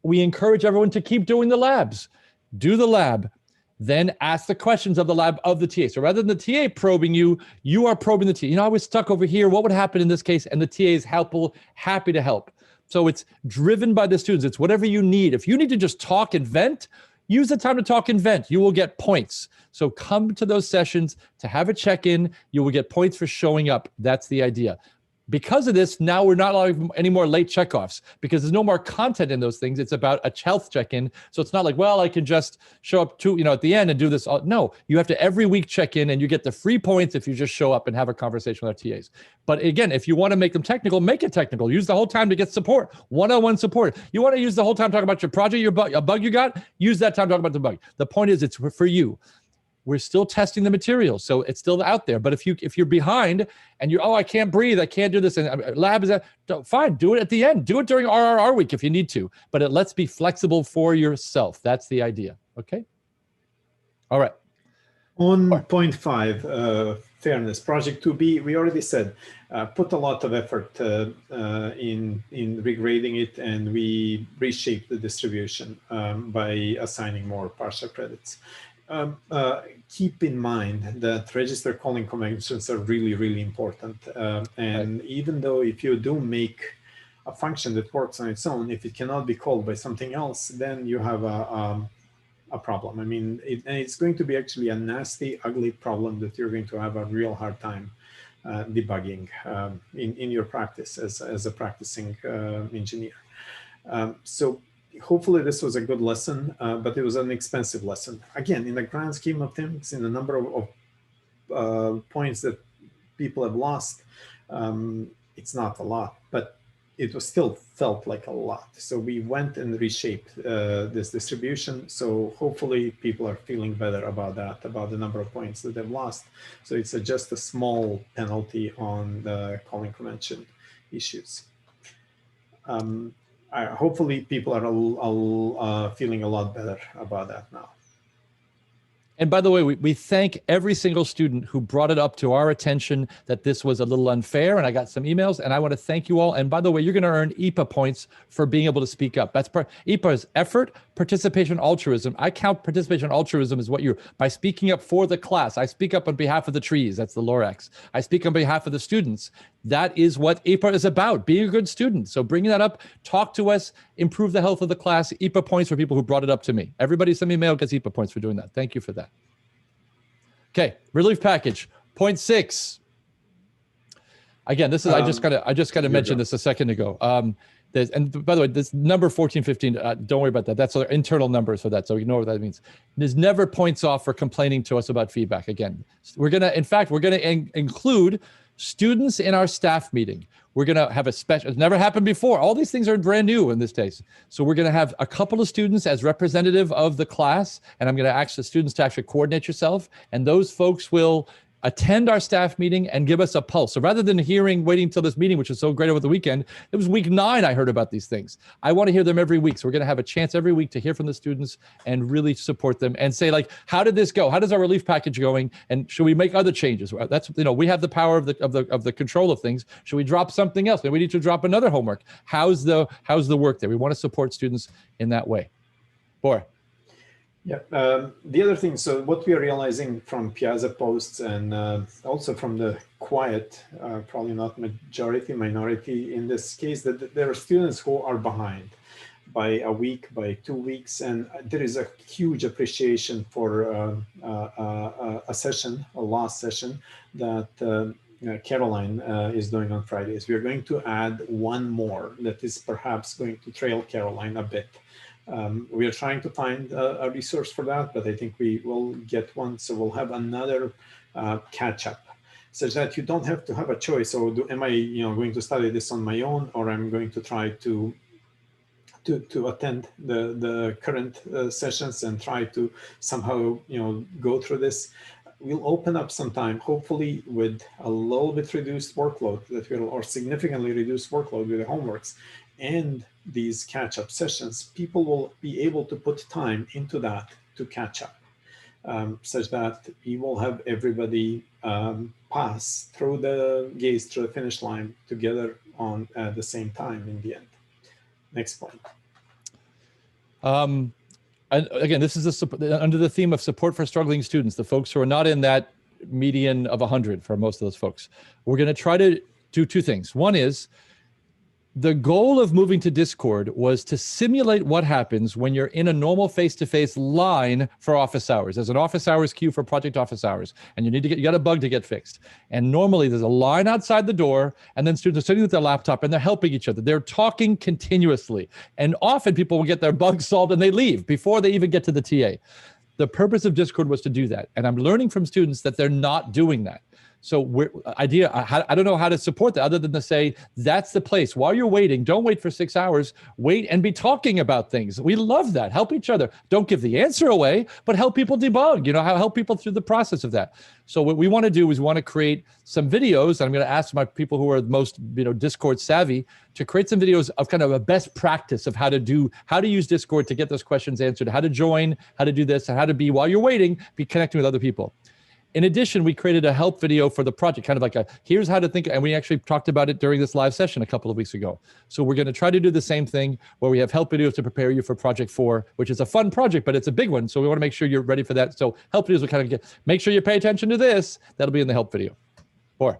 We encourage everyone to keep doing the labs. Do the lab, then ask the questions of the lab of the TA. So rather than the TA probing you, you are probing the TA. You know, I was stuck over here. What would happen in this case? And the TA is happy to help. So it's driven by the students. It's whatever you need. If you need to just talk and vent, use the time to talk and vent. You will get points. So come to those sessions to have a check-in. You will get points for showing up. That's the idea. Because of this, now we're not allowing any more late checkoffs because there's no more content in those things. It's about a health check-in. So it's not like, well, I can just show up to, at the end and do this. No, you have to every week check in, and you get the free points if you just show up and have a conversation with our TAs. But again, if you want to make them technical, make it technical. Use the whole time to get support, one-on-one support. You want to use the whole time talking about your project, a bug you got, use that time to talk about the bug. The point is it's for you. We're still testing the material, so it's still out there. But if you're behind and you're, I can't breathe, I can't do this, and lab is that, fine, do it at the end. Do it during RRR week if you need to. But let's be flexible for yourself. That's the idea. Okay. All right. On point 5, fairness, project 2B, we already said, put a lot of effort in regrading it, and we reshaped the distribution by assigning more partial credits. Keep in mind that register calling conventions are really, really important. And right. Even though if you do make a function that works on its own, if it cannot be called by something else, then you have a problem. I mean, it's going to be actually a nasty, ugly problem that you're going to have a real hard time debugging in your practice as a practicing engineer. So hopefully this was a good lesson, but it was an expensive lesson. Again, in the grand scheme of things, in the number of points that people have lost, it's not a lot, but it was still felt like a lot. So we went and reshaped this distribution. So hopefully people are feeling better about that, about the number of points that they've lost. So it's just a small penalty on the calling convention issues. Hopefully people are feeling a lot better about that now. And by the way, we thank every single student who brought it up to our attention that this was a little unfair, and I got some emails, and I want to thank you all. And by the way, you're going to earn EPA points for being able to speak up. That's EPA is effort, participation, altruism. I count participation, altruism as what by speaking up for the class. I speak up on behalf of the trees. That's the Lorax. I speak on behalf of the students. That is what EPA is about, being a good student. So bringing that up, talk to us, improve the health of the class. EPA points for people who brought it up to me. Everybody send me a mail, gets EPA points for doing that. Thank you for that. Okay, relief package, point 6. Again, this is, I just got to mention this a second ago. And by the way, this number 1415, don't worry about that. That's our internal numbers for that. So you know what that means. There's never points off for complaining to us about feedback. Again, in fact, we're going to include students in our staff meeting. We're going to have a special, it's never happened before. All these things are brand new in this case. So we're going to have a couple of students as representative of the class, and I'm going to ask the students to actually coordinate yourself. And those folks will attend our staff meeting and give us a pulse. So rather than waiting until this meeting, which was so great over the weekend, it was week 9 I heard about these things. I want to hear them every week. So we're going to have a chance every week to hear from the students and really support them and say, like, how did this go? How does our relief package going? And should we make other changes? That's, we have the power of the control of things. Should we drop something else? Maybe we need to drop another homework. How's the work there? We want to support students in that way. Bor. Yeah, the other thing, so what we are realizing from Piazza posts and also from the quiet, probably not majority, minority in this case, that there are students who are behind by a week, by 2 weeks, and there is a huge appreciation for a last session that Caroline is doing on Fridays. We're going to add one more that is perhaps going to trail Caroline a bit. We are trying to find a resource for that, but I think we will get one. So we'll have another catch up, such that you don't have to have a choice. So am I going to study this on my own, or I'm going to try to attend the current sessions and try to somehow go through this. We'll open up some time, hopefully with a little bit reduced workload or significantly reduced workload with the homeworks and these catch-up sessions. People will be able to put time into that to catch up, such that we will have everybody pass through the gates, through the finish line together at the same time in the end. Next point. And again, this is under the theme of support for struggling students, the folks who are not in that median of 100 for most of those folks. We're going to try to do two things. One is, the goal of moving to Discord was to simulate what happens when you're in a normal face-to-face line for office hours. There's an office hours queue for project office hours, and you got a bug to get fixed. And normally there's a line outside the door, and then students are sitting with their laptop and they're helping each other. They're talking continuously. And often people will get their bugs solved and they leave before they even get to the TA. The purpose of Discord was to do that. And I'm learning from students that they're not doing that. So I don't know how to support that other than to say, that's the place. While you're waiting, don't wait for 6 hours, wait and be talking about things. We love that. Help each other. Don't give the answer away, but help people debug, help people through the process of that. So what we want to do is we want to create some videos. I'm going to ask my people who are most, Discord savvy to create some videos of kind of a best practice of how to use Discord to get those questions answered, how to join, how to do this, and how to while you're waiting, be connecting with other people. In addition, we created a help video for the project, kind of like here's how to think, and we actually talked about it during this live session a couple of weeks ago. So we're going to try to do the same thing where we have help videos to prepare you for project 4, which is a fun project, but it's a big one. So we want to make sure you're ready for that. So help videos will kind of make sure you pay attention to this. That'll be in the help video. Or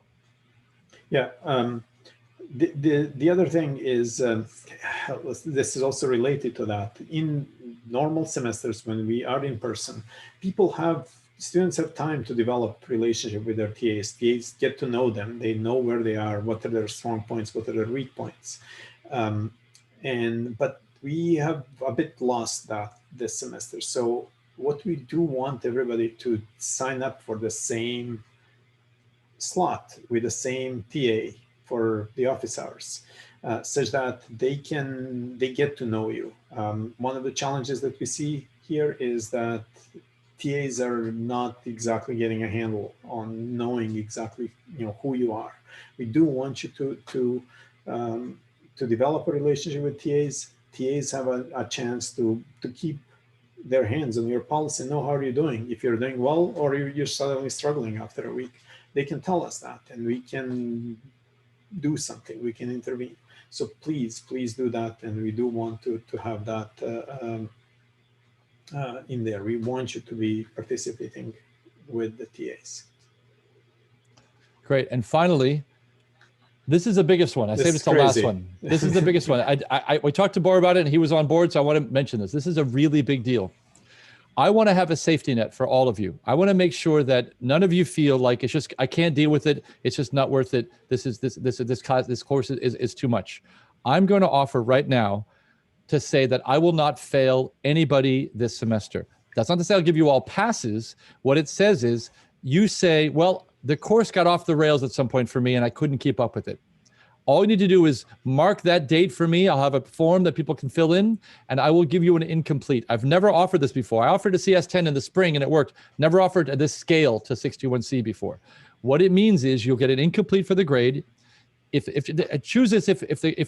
yeah, the other thing is, this is also related to that. In normal semesters, when we are in person, students have time to develop relationship with their TAs. TAs get to know them. They know where they are, what are their strong points, what are their weak points. But we have a bit lost that this semester. So what we do want everybody to sign up for the same slot with the same TA for the office hours, such that they get to know you. One of the challenges that we see here is that TAs are not exactly getting a handle on knowing exactly who you are. We do want you to develop a relationship with TAs. TAs have a chance to keep their hands on your pulse and know how are you doing. If you're doing well or you're suddenly struggling after a week, they can tell us that, and we can do something. We can intervene. So please do that, and we do want to have that. In there. We want you to be participating with the TAs. Great. And finally, this is the biggest one. I saved it to the last one. This is the biggest one. We talked to Bor about it, and he was on board, so I want to mention this. This is a really big deal. I want to have a safety net for all of you. I want to make sure that none of you feel like it's just, I can't deal with it. It's just not worth it. This course is too much. I'm going to offer right now to say that I will not fail anybody this semester. That's not to say I'll give you all passes. What it says is, you say, well, the course got off the rails at some point for me and I couldn't keep up with it. All you need to do is mark that date for me. I'll have a form that people can fill in, and I will give you an incomplete. I've never offered this before. I offered a CS10 in the spring and it worked. Never offered at this scale to 61C before. What it means is you'll get an incomplete for the grade. If choose this if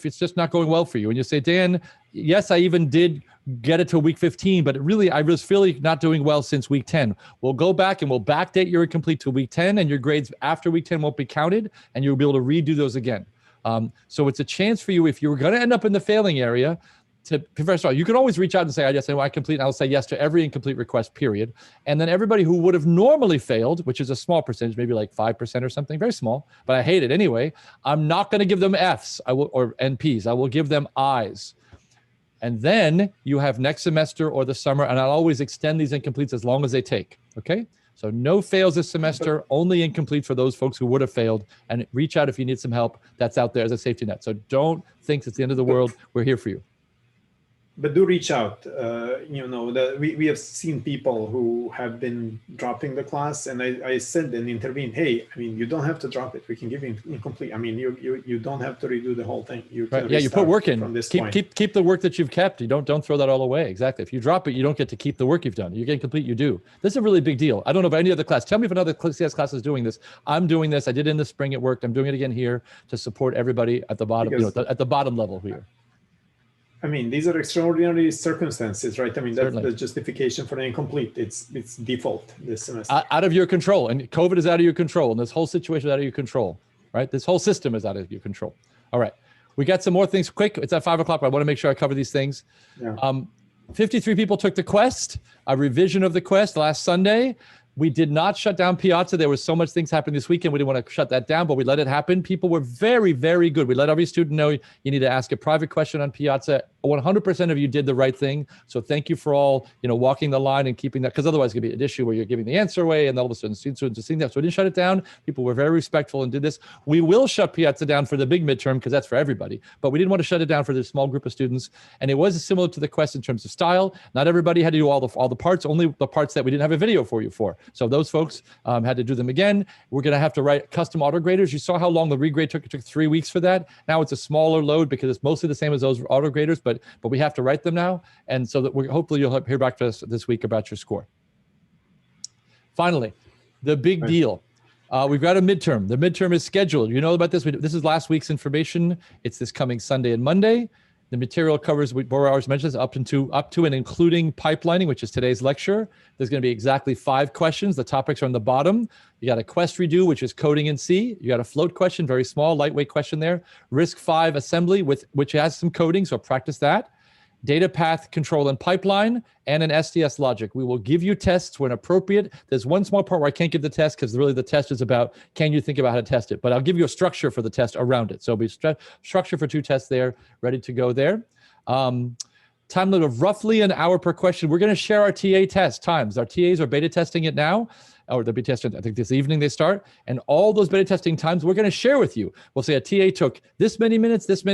it's just not going well for you, and you say, Dan, yes, I even did get it to week 15, but really I was really not doing well since week 10. We'll go back and we'll backdate your incomplete to week 10, and your grades after week 10 won't be counted, and you'll be able to redo those again. So it's a chance for you, if you were going to end up in the failing area, first of all, you can always reach out and say, I complete, and I'll say yes to every incomplete request, period. And then everybody who would have normally failed, which is a small percentage, maybe like 5% or something, very small, but I hate it anyway. I'm not going to give them Fs or NPs. I will give them Is. And then you have next semester or the summer, and I'll always extend these incompletes as long as they take, okay? So no fails this semester, only incomplete for those folks who would have failed. And reach out if you need some help. That's out there as a safety net. So don't think it's the end of the world. We're here for you. But do reach out. We have seen people who have been dropping the class, and I said and intervened. Hey, I mean, you don't have to drop it. We can give you incomplete. I mean, you don't have to redo the whole thing. You can you put work in. From this keep the work that you've kept. You don't throw that all away. Exactly. If you drop it, you don't get to keep the work you've done. You get complete. You do. This is a really big deal. I don't know about any other class. Tell me if another CS class is doing this. I'm doing this. I did it in the spring. It worked. I'm doing it again here to support everybody at the bottom. At the bottom level here. I mean, these are extraordinary circumstances, right? I mean, that's Certainly. the justification for the incomplete. It's default this semester. Out of your control, and COVID is out of your control, and this whole situation is out of your control, right? This whole system is out of your control. All right, we got some more things quick. It's at 5 o'clock, but I want to make sure I cover these things. Yeah. 53 people took the quest, a revision of the quest last Sunday. We did not shut down Piazza. There was so much things happening this weekend. We didn't want to shut that down, but we let it happen. People were very, very good. We let every student know you need to ask a private question on Piazza. 100% of you did the right thing. So thank you for all, walking the line and keeping that, because otherwise it's going to be an issue where you're giving the answer away and all of a sudden students are seeing that. So we didn't shut it down. People were very respectful and did this. We will shut Piazza down for the big midterm because that's for everybody, but we didn't want to shut it down for the small group of students. And it was similar to the quest in terms of style. Not everybody had to do all the parts, only the parts that we didn't have a video for you for. So those folks had to do them again. We're going to have to write custom autograders. You saw how long the regrade took. It took 3 weeks for that. Now it's a smaller load because it's mostly the same as those autograders, but we have to write them now. And so that hopefully you'll hear back to us this week about your score. Finally, the big deal. We've got a midterm. The midterm is scheduled. You know about this. This is last week's information. It's this coming Sunday and Monday. The material covers what Borivoje mentioned, up to and including pipelining, which is today's lecture. There's going to be exactly 5 questions. The topics are on the bottom. You got a quest redo, which is coding in C. You got a float question, very small, lightweight question there. Risk 5 assembly, which has some coding, so practice that. Data path control and pipeline, and an SDS logic. We will give you tests when appropriate. There's one small part where I can't give the test because really the test is about, can you think about how to test it? But I'll give you a structure for the test around it. So it'll be structure for 2 tests there, ready to go there. Time limit of roughly an hour per question. We're going to share our TA test times. Our TAs are beta testing it now, or they'll be testing, I think this evening they start. And all those beta testing times we're going to share with you. We'll say a TA took this many minutes, and this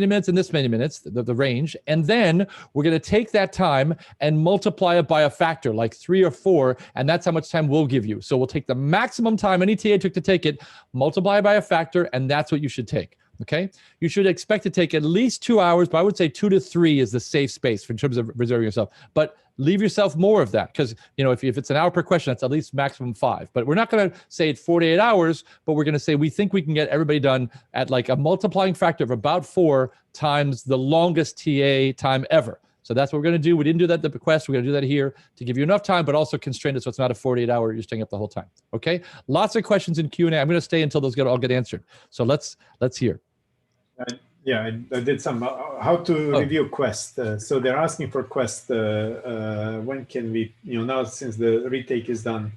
many minutes, the range. And then we're going to take that time and multiply it by a factor, like 3 or 4. And that's how much time we'll give you. So we'll take the maximum time any TA took to take it, multiply it by a factor, and that's what you should take. Okay, you should expect to take at least 2 hours, but I would say 2 to 3 is the safe space in terms of reserving yourself. But leave yourself more of that because, if it's an hour per question, that's at least maximum 5. But we're not going to say it's 48 hours, but we're going to say we think we can get everybody done at like a multiplying factor of about 4 times the longest TA time ever. So that's what we're going to do. We didn't do that at the bequest. We're going to do that here to give you enough time, but also constrain it so it's not a 48-hour. You're staying up the whole time. Okay. Lots of questions in Q&A. I'm going to stay until those all get answered. So let's hear. Yeah, I did some how to review Quest. So they're asking for Quest. When can we, now since the retake is done,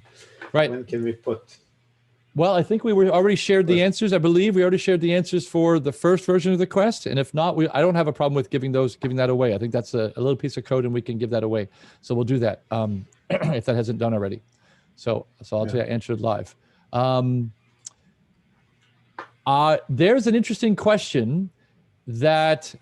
right? When can we put? Well, I think we already shared the answers. I believe we already shared the answers for the first version of the Quest. And if not, I don't have a problem with giving that away. I think that's a little piece of code and we can give that away. So we'll do that if that hasn't done already. So I'll tell you, I answered live. There's an interesting question that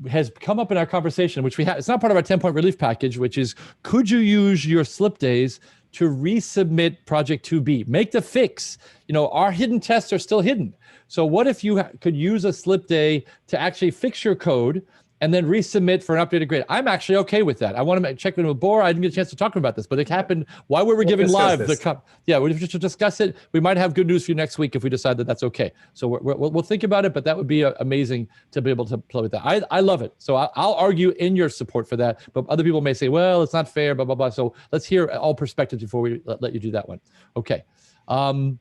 has come up in our conversation, which we have. It's not part of our 10-point relief package, which is, could you use your slip days to resubmit project 2B? Make the fix. Our hidden tests are still hidden. So what if you could use a slip day to actually fix your code and then resubmit for an updated grade? I'm actually okay with that. I want to check in with Bor. I didn't get a chance to talk about this, but it happened while we were giving live. We'll just discuss it. We might have good news for you next week if we decide that that's okay. So we'll think about it, but that would be amazing to be able to play with that. I love it. So I'll argue in your support for that, but other people may say, well, it's not fair, blah, blah, blah. So let's hear all perspectives before we let you do that one. Okay. Will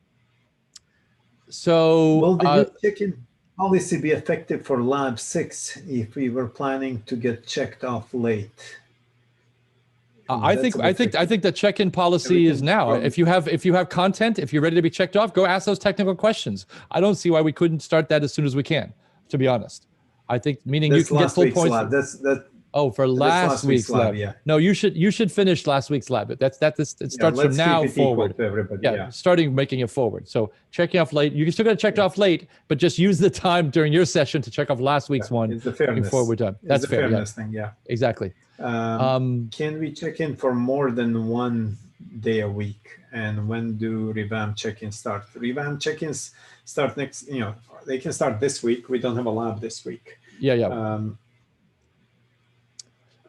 the check-in policy be effective for Lab 6 if we were planning to get checked off late? I think the check-in policy is now. If you have content, if you're ready to be checked off, go ask those technical questions. I don't see why we couldn't start that as soon as we can, to be honest. I think meaning you can get full points. Oh, for last week's lab. Yeah. No, you should finish last week's lab. It starts from now forward. To everybody. Yeah, starting making it forward. So checking off late. You still got to check off late, but just use the time during your session to check off last week's one. It's the fairness. Before we're done. That's it's the fair. Fairness thing. Yeah. Exactly. Can we check in for more than one day a week? And when do revamp check-ins start? Revamp check-ins start next. They can start this week. We don't have a lab this week. Yeah.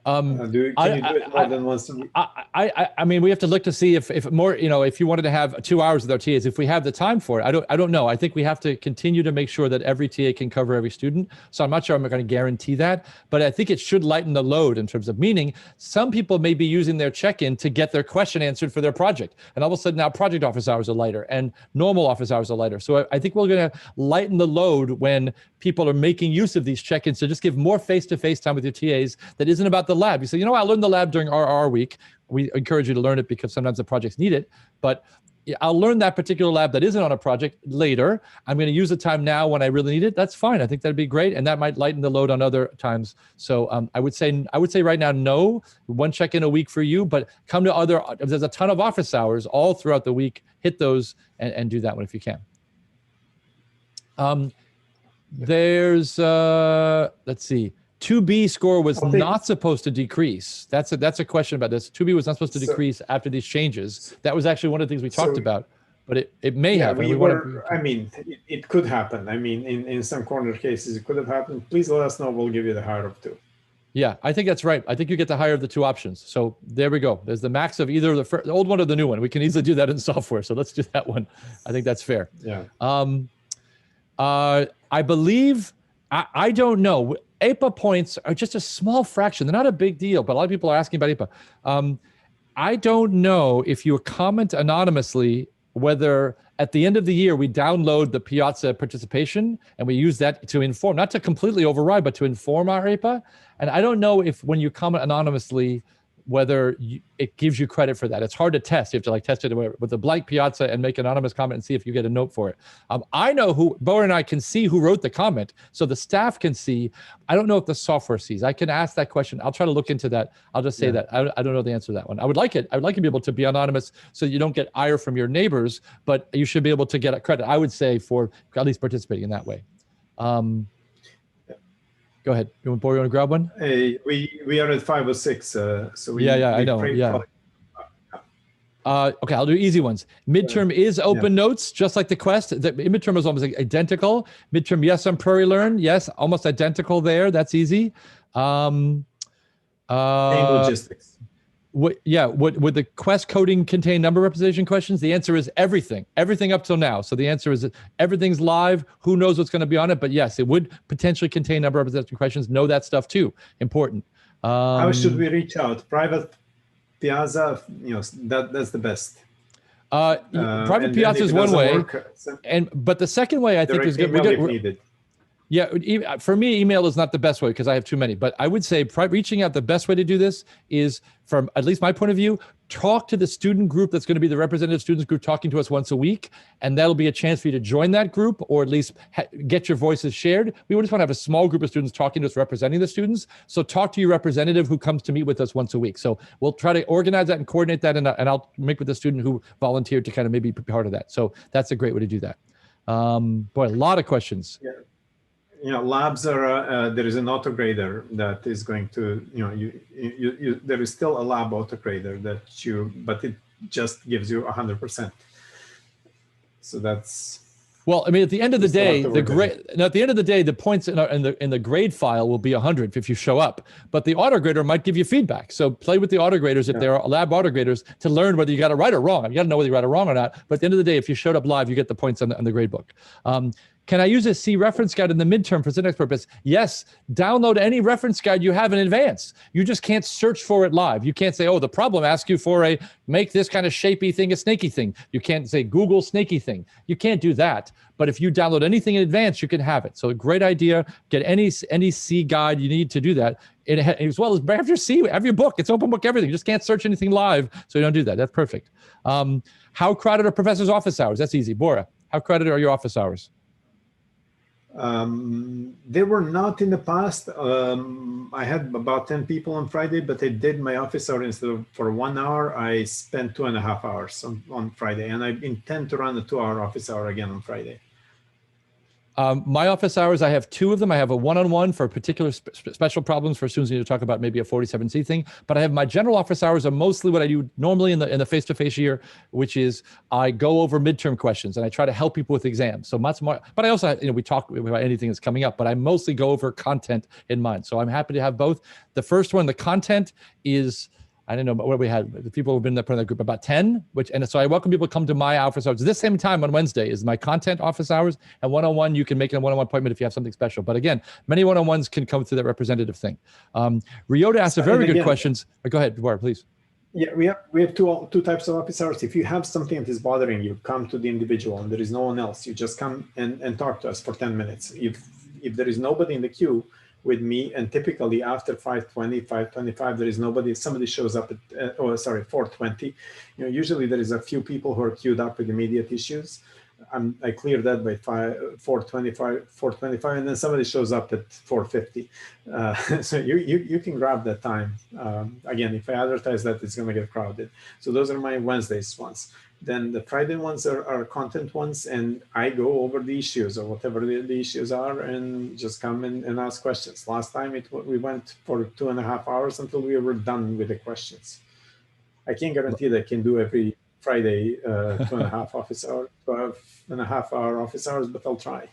Can you do it more than once a week? I mean, we have to look to see if more, if you wanted to have 2 hours with our TAs, if we have the time for it. I don't know. I think we have to continue to make sure that every TA can cover every student. So I'm not sure I'm going to guarantee that, but I think it should lighten the load in terms of meaning. Some people may be using their check-in to get their question answered for their project. And all of a sudden now project office hours are lighter and normal office hours are lighter. So I think we're going to lighten the load when people are making use of these check-ins to just give more face-to-face time with your TAs that isn't about the lab. You say, I learned the lab during RR week. We encourage you to learn it because sometimes the projects need it, but I'll learn that particular lab that isn't on a project later. I'm going to use the time now when I really need it. That's fine. I think that'd be great. And that might lighten the load on other times. So I would say right now, no, one check-in a week for you, but come to there's a ton of office hours all throughout the week. Hit those and do that one if you can. There's, let's see. 2B score was not supposed to decrease. That's a question about this. 2B was not supposed to decrease after these changes. That was actually one of the things we talked about, but it may have. It could happen. I mean, in some corner cases, it could have happened. Please let us know. We'll give you the higher of 2. Yeah, I think that's right. I think you get the higher of the 2 options. So there we go. There's the max of either the old one or the new one. We can easily do that in software. So let's do that one. I think that's fair. Yeah. I believe, I don't know. APA points are just a small fraction. They're not a big deal, but a lot of people are asking about APA. I don't know if you comment anonymously whether at the end of the year we download the Piazza participation and we use that to inform, not to completely override, but to inform our APA. And I don't know if when you comment anonymously, whether it gives you credit for that. It's hard to test. You have to test it with a blank Piazza and make an anonymous comment and see if you get a note for it. I know Bo and I can see who wrote the comment, so the staff can see. I don't know if the software sees. I can ask that question. I'll try to look into that. I'll just say that. I don't know the answer to that one. I would like it. I would like to be able to be anonymous so you don't get ire from your neighbors, but you should be able to get a credit, I would say, for at least participating in that way. Go ahead. You want to grab one? We are at 5 or 6. So I know. Yeah. Okay, I'll do easy ones. Midterm is open notes, just like the quest. The midterm is almost identical. Midterm, yes, on Prairie Learn. Yes, almost identical there. That's easy. Logistics. Would the quest coding contain number representation questions? The answer is everything up till now. So the answer is everything's live. Who knows what's going to be on it? But yes, it would potentially contain number representation questions. Know that stuff too. Important. How should we reach out? Private Piazza, that's the best. Private Piazza is one way, but the second way I think is good. Yeah, for me, email is not the best way because I have too many. But I would say reaching out, the best way to do this is, from at least my point of view, talk to the student group that's going to be the representative students group talking to us once a week. And that'll be a chance for you to join that group or at least get your voices shared. We just want to have a small group of students talking to us, representing the students. So talk to your representative who comes to meet with us once a week. So we'll try to organize that and coordinate that. And I'll make with the student who volunteered to kind of maybe be part of that. So that's a great way to do that. Boy, a lot of questions. Yeah. Labs are, there is an autograder that is going to, there is still a lab autograder but it just gives you 100%. So that's. Well, I mean, at the end of the day, the points in the grade file will be 100 if you show up, but the autograder might give you feedback. So play with the autograders if there are lab autograders to learn whether you got it right or wrong. You got to know whether you got it wrong or not. But at the end of the day, if you showed up live, you get the points on the grade book. Can I use a C reference guide in the midterm for syntax purpose? Yes, download any reference guide you have in advance. You just can't search for it live. You can't say, oh, the problem asks you for make this kind of shapy thing a snaky thing. You can't say Google snaky thing. You can't do that. But if you download anything in advance, you can have it. So a great idea, get any C guide you need to do that. As well as have your book. It's open book everything. You just can't search anything live, so you don't do that. That's perfect. How crowded are professors' office hours? That's easy. Bora, how crowded are your office hours? They were not in the past. I had about 10 people on Friday, but I did my office hour instead of for 1 hour. I spent 2.5 hours on Friday, and I intend to run a 2-hour office hour again on Friday. My office hours, I have 2 of them. I have a one-on-one for particular special problems for students who need to talk about maybe a 47C thing. But I have my general office hours are mostly what I do normally in the face-to-face year, which is I go over midterm questions and I try to help people with exams. So much more, but I also, we talk about anything that's coming up, but I mostly go over content in mind. So I'm happy to have both. The first one, the content is, I don't know what we had. The people who've been in the group, about 10, and so I welcome people to come to my office hours. This same time on Wednesday is my content office hours, and one-on-one, you can make a one-on-one appointment if you have something special. But again, many one-on-ones can come through that representative thing. Ryota asked a very good questions. Go ahead, Dwar, please. Yeah, we have two types of office hours. If you have something that is bothering you, come to the individual and there is no one else. You just come and talk to us for 10 minutes. If there is nobody in the queue with me, and typically after 5:20, 5:25, there is nobody, somebody shows up at, 4:20. Usually there is a few people who are queued up with immediate issues. I clear that by 4:25, and then somebody shows up at 4:50. So you can grab that time. Again, if I advertise that, it's going to get crowded. So those are my Wednesdays ones. Then the Friday ones are content ones, and I go over the issues or whatever the issues are, and just come and ask questions. Last time we went for 2.5 hours until we were done with the questions. I can't guarantee that I can do every Friday 2.5 office hour, 12.5 hour office hours, but I'll try.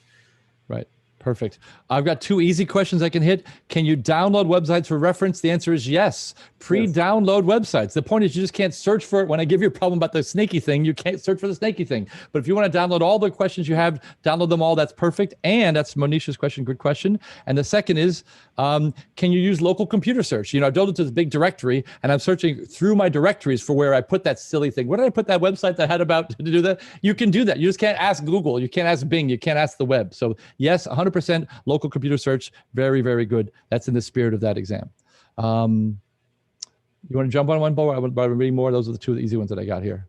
Right. Perfect. I've got 2 easy questions I can hit. Can you download websites for reference? The answer is yes. Pre-download websites. The point is you just can't search for it. When I give you a problem about the snaky thing, you can't search for the snaky thing. But if you want to download all the questions you have, download them all. That's perfect. And that's Monisha's question. Good question. And the second is, can you use local computer search? I've built it to this big directory, and I'm searching through my directories for where I put that silly thing. Where did I put that website that had about to do that? You can do that. You just can't ask Google. You can't ask Bing. You can't ask the web. So yes, 100% local computer search. Very, very good. That's in the spirit of that exam. You want to jump on one, Bo? I would read more. Those are the 2 easy ones that I got here.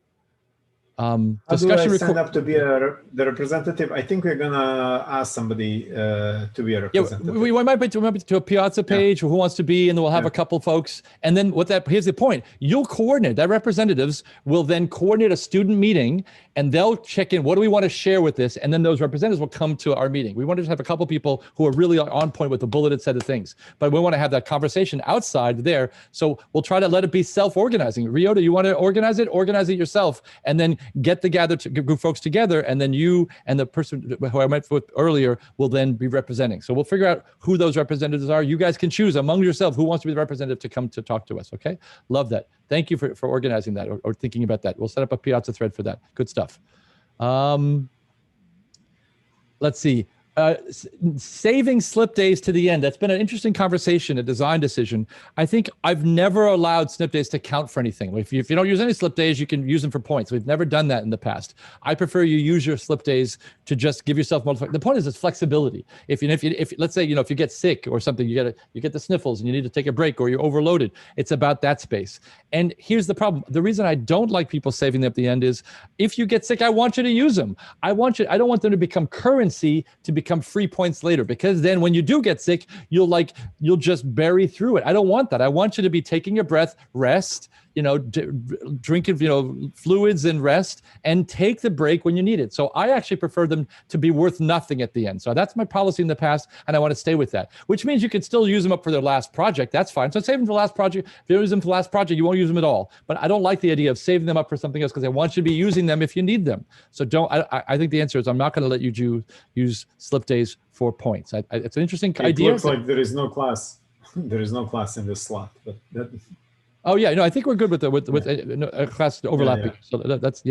Discussion. Do I sign up to be the representative? I think we're gonna ask somebody to be a representative. Yeah, we might be to a Piazza page, or who wants to be, and then we'll have a couple folks. And then here's the point: you'll coordinate. That representatives will then coordinate a student meeting, and they'll check in. What do we want to share with this? And then those representatives will come to our meeting. We want to just have a couple people who are really on point with a bulleted set of things. But we want to have that conversation outside there. So we'll try to let it be self-organizing. Ryota, you want to organize it? Organize it yourself, and then get the group folks together, and then you and the person who I met with earlier will then be representing. So we'll figure out who those representatives are. You guys can choose among yourself who wants to be the representative to come to talk to us. Okay, love that. Thank you for organizing that or thinking about that. We'll set up a Piazza thread for that. Good stuff. Let's see. Saving slip days to the end. That's been an interesting conversation, a design decision. I think I've never allowed slip days to count for anything. If you don't use any slip days, you can use them for points. We've never done that in the past. I prefer you use your slip days to just give yourself more. The point is it's flexibility. If let's say, if you get sick or something, you get the sniffles and you need to take a break, or you're overloaded. It's about that space. And here's the problem. The reason I don't like people saving them at the end is if you get sick, I want you to use them. I don't want them to become currency to become free points later, because then when you do get sick, you'll just bury through it. I don't want that. I want you to be taking your breath, rest, drinking, fluids and rest, and take the break when you need it. So I actually prefer them to be worth nothing at the end. So that's my policy in the past, and I want to stay with that, which means you can still use them up for their last project. That's fine. So save them for the last project. If you use them for the last project, you won't use them at all. But I don't like the idea of saving them up for something else, because I want you to be using them if you need them. So I think the answer is I'm not going to let you use slip days for points. It's an interesting idea. It looks like there is no class. There is no class in this slot, but that. Oh yeah, no, I think we're good with a class overlapping. So that's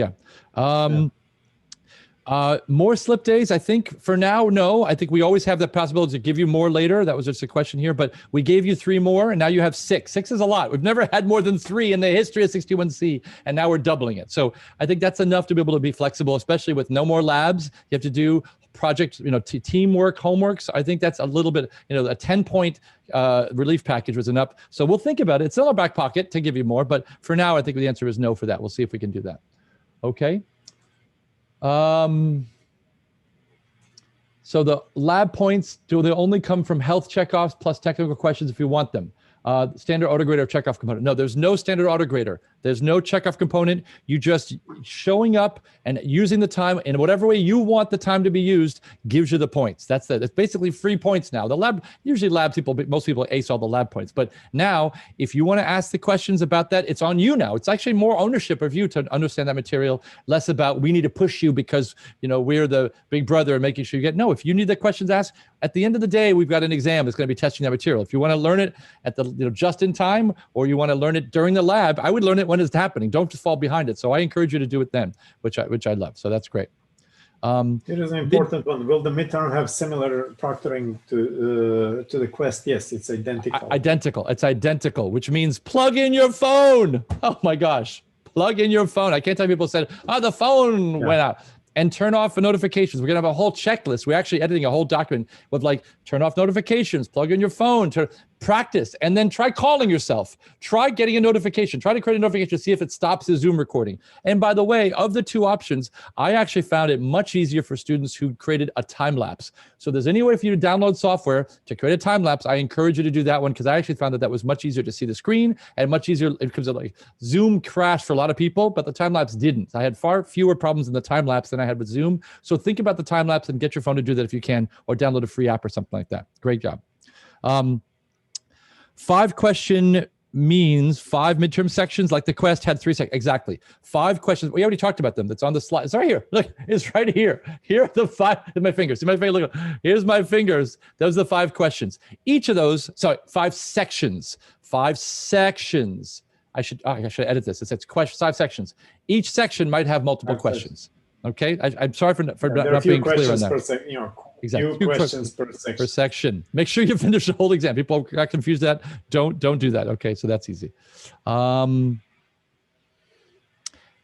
more slip days. I think for now, no. I think we always have the possibility to give you more later. That was just a question here, but we gave you 3 more, and now you have 6. 6 is a lot. We've never had more than 3 in the history of 61C, and now we're doubling it. So I think that's enough to be able to be flexible, especially with no more labs. You have to do project, teamwork, homework. So I think that's a little bit, a 10-point relief package was enough. So we'll think about it. It's in our back pocket to give you more, but for now, I think the answer is no for that. We'll see if we can do that. Okay. So the lab points, do they only come from health checkoffs plus technical questions if you want them? Standard autograder or checkoff component. No, there's no standard autograder. There's no checkoff component. You just showing up and using the time in whatever way you want the time to be used gives you the points. That's it. It's basically free points now. The lab, usually lab people, most people ace all the lab points. But now, if you want to ask the questions about that, it's on you now. It's actually more ownership of you to understand that material, less about we need to push you because, you know, we're the big brother and making sure you get. No, if you need the questions asked, at the end of the day, we've got an exam that's going to be testing that material. If you want to learn it at the, you know, just in time, or you want to learn it during the lab, I would learn it when it's happening. Don't just fall behind it. So I encourage you to do it then, which I love. So that's great. It is an important one. Will the midterm have similar proctoring to the quest? Yes, it's identical. Identical. It's identical, which means plug in your phone. Oh my gosh, plug in your phone. I can't tell people said, oh, the phone went out. And turn off the notifications. We're gonna have a whole checklist. We're actually editing a whole document with like, turn off notifications, plug in your phone, to practice, and then try calling yourself. Try getting a notification. Try to create a notification to see if it stops the Zoom recording. And by the way, of the two options, I actually found it much easier for students who created a time lapse. So if there's any way for you to download software to create a time lapse, I encourage you to do that one, because I actually found that that was much easier to see the screen and much easier in terms of like Zoom crashed for a lot of people, but the time lapse didn't. I had far fewer problems in the time lapse than I had with Zoom. So think about the time lapse and get your phone to do that if you can, or download a free app or something like that. Great job. 5 question means 5 midterm sections, like the quest had 3 sections. Exactly. 5 questions. We already talked about them. That's on the slide. It's right here. Look, it's right here. Here are the 5. My fingers. See my finger? Look, here's my fingers. Those are the 5 questions. Each of those, sorry, 5 sections. 5 sections. I should edit this. It says 5 sections. Each section might have multiple questions. Okay, I'm sorry for not being clear on that. Exactly. 2 questions per section. Make sure you finish the whole exam. People got confused that. Don't do that. Okay, so that's easy.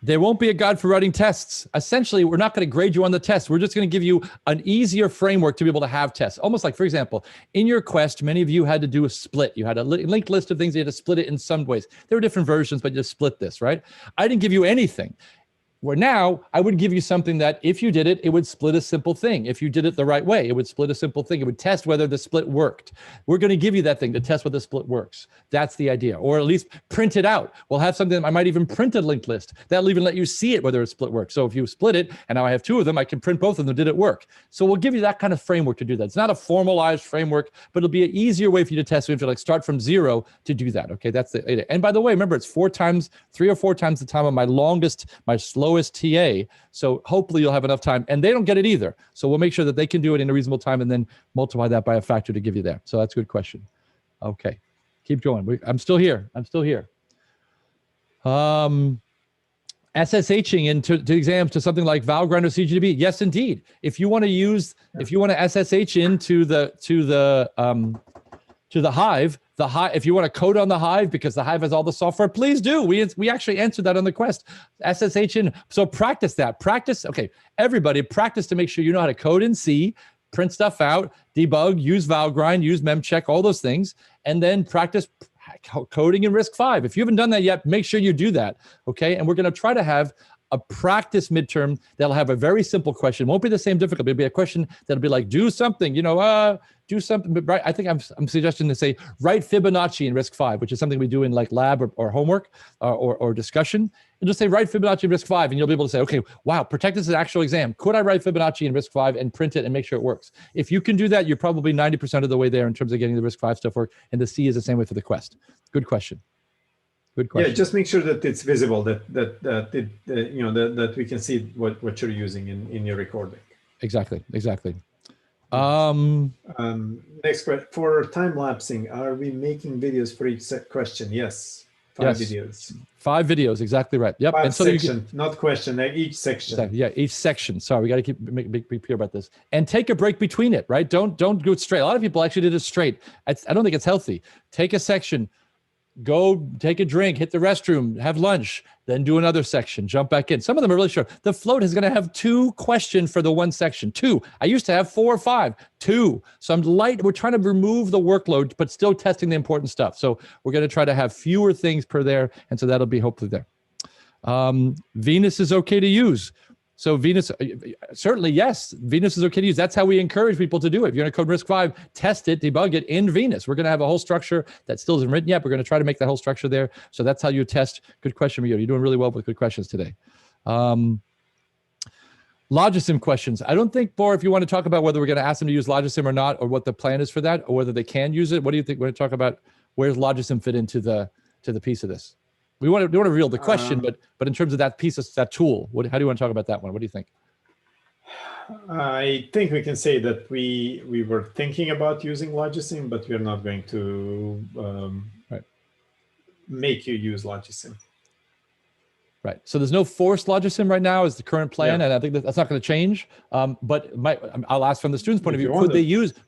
There won't be a guide for writing tests. Essentially, we're not going to grade you on the test. We're just going to give you an easier framework to be able to have tests. Almost like, for example, in your quest, many of you had to do a split. You had a linked list of things. You had to split it in some ways. There were different versions, but you just split this, right? I didn't give you anything. Where now I would give you something that if you did it, it would split a simple thing. If you did it the right way, it would split a simple thing. It would test whether the split worked. We're going to give you that thing to test whether the split works. That's the idea. Or at least print it out. We'll have something that I might even print a linked list. That'll even let you see it whether a split works. So if you split it and now I have 2 of them, I can print both of them. Did it work? So we'll give you that kind of framework to do that. It's not a formalized framework, but it'll be an easier way for you to test. So you have to like start from 0 to do that. Okay, that's the idea. And by the way, remember, it's 3 or 4 times the time of my slowest TA. So hopefully you'll have enough time, and they don't get it either. So we'll make sure that they can do it in a reasonable time and then multiply that by a factor to give you that. So that's a good question. Okay, keep going. I'm still here. SSHing into exams to something like Valgrind or CGDB. Yes, indeed. If you want to SSH into the Hive, if you want to code on the Hive because the Hive has all the software, please do. We actually answered that on the quest. SSH in. So practice that. Okay, everybody practice to make sure you know how to code in C, print stuff out, debug, use Valgrind, use memcheck, all those things, and then practice coding in RISC-V. If you haven't done that yet, make sure you do that. Okay, and we're going to try to have a practice midterm that'll have a very simple question. It won't be the same difficulty. It'll be a question that'll be like, do something, do something. But I think I'm suggesting to say, write Fibonacci in RISC-V, which is something we do in like lab or homework or discussion. And just say, write Fibonacci in RISC-V, and you'll be able to say, okay, wow, Protect this is an actual exam. Could I write Fibonacci in RISC-V and print it and make sure it works? If you can do that, you're probably 90% of the way there in terms of getting the RISC-V stuff work. And the C is the same way for the quest. Good question. Good question. Yeah, just make sure that it's visible, that we can see what you're using in your recording. Exactly. Next question. For time lapsing, are we making videos for each question? Yes. 5 videos. 5 videos, exactly right. Yep. 5 and so section, not question, each section. Exactly. Yeah, each section. Sorry, we got to be clear about this. And take a break between it, right? Don't go it straight. A lot of people actually did it straight. I don't think it's healthy. Take a section, go take a drink, hit the restroom, have lunch, then do another section, jump back in. Some of them are really short. The float is going to have 2 questions for the 1 section. 2. I used to have 4 or 5. 2. So We're trying to remove the workload, but still testing the important stuff. So we're going to try to have fewer things per there. And so that'll be hopefully there. Venus is okay to use. So Venus, certainly, yes, Venus is okay to use. That's how we encourage people to do it. If you're going to code RISC-V, test it, debug it in Venus. We're going to have a whole structure that still isn't written yet. We're going to try to make that whole structure there. So that's how you test. Good question, Rio. You're doing really well with good questions today. Logisim questions. I don't think, Bor, if you want to talk about whether we're going to ask them to use Logisim or not, or what the plan is for that, or whether they can use it. What do you think? We're going to talk about where's Logisim fit into the piece of this. We want to reveal the question, but in terms of that piece of that tool, how do you want to talk about that one? What do you think? I think we can say that we were thinking about using Logisim, but we're not going to make you use Logisim. Right. So there's no forced Logisim right now is the current plan, Yeah. and I think that's not going to change. But I'll ask from the student's point of If view, you want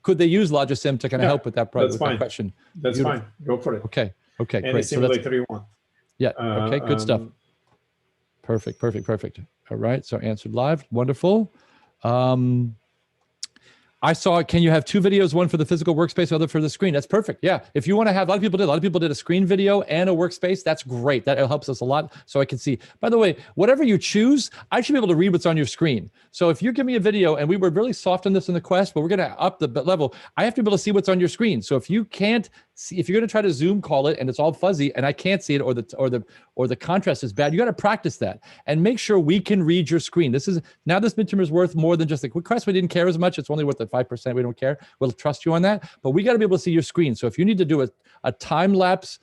could they use Logisim to kind of help with that that's fine. that question? That's Beautiful. fine. Go for it. Okay. Okay. Any Great. simulator you want. Yeah. Okay. Good stuff. Perfect. Perfect. Perfect. All right. So answered live. Wonderful. I saw, can you have two videos, one for the physical workspace, other for the screen? That's perfect. Yeah. If you want to have, a lot of people did a screen video and a workspace. That's great. That helps us a lot. So I can see, by the way, whatever you choose, I should be able to read what's on your screen. So if you give me a video, and we were really soft on this in the quest, but we're going to up the level, I have to be able to see what's on your screen. So if you can't see, if you're going to try to Zoom call it and it's all fuzzy and I can't see it, or the contrast is bad, you got to practice that and make sure we can read your screen. This midterm is worth more than just the quick quest. We didn't care as much. It's only worth the 5%. We don't care. We'll trust you on that, but we got to be able to see your screen. So if you need to do a time lapse,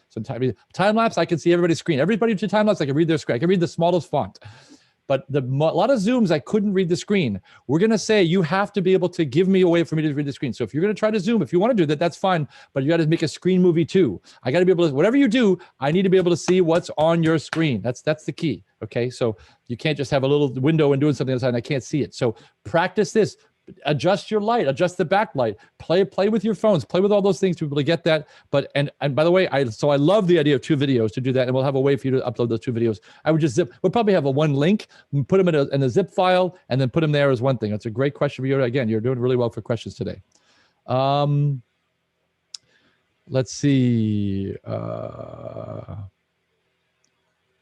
time lapse, I can see everybody's screen. Everybody do time lapse, I can read their screen. I can read the smallest font. But a lot of Zooms, I couldn't read the screen. We're going to say you have to be able to give me a way for me to read the screen. So if you're going to try to Zoom, if you want to do that, that's fine. But you got to make a screen movie too. I got to be able to, whatever you do, I need to be able to see what's on your screen. That's the key. Okay. So you can't just have a little window and doing something outside and I can't see it. So practice this. Adjust your light, adjust the backlight, play with your phones, play with all those things to be able to get that. But and by the way, I love the idea of two videos to do that, and we'll have a way for you to upload those two videos. I would just we'll probably have one link, put them in a zip file, and then put them there as one thing. That's a great question for you. Again, you're doing really well for questions today. Let's see.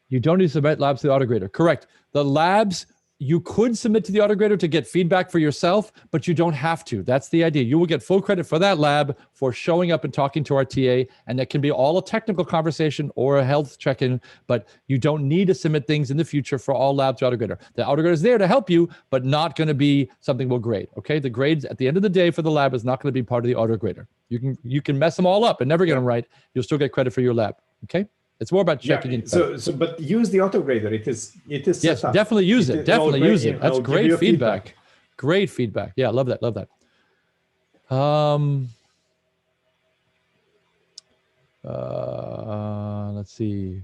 You don't need to submit labs to the autograder. Correct. The labs, you could submit to the autograder to get feedback for yourself, but you don't have to. That's the idea. You will get full credit for that lab for showing up and talking to our TA, and that can be all a technical conversation or a health check-in, but you don't need to submit things in the future for all labs to autograder. The autograder is there to help you, but not going to be something we'll grade, okay? The grades at the end of the day for the lab is not going to be part of the autograder. You can mess them all up and never get them right. You'll still get credit for your lab, okay? It's more about checking in. But use the autograder. It is yes, definitely use it. Definitely use it. That's great feedback. Great feedback. Yeah, love that. Love that. Let's see.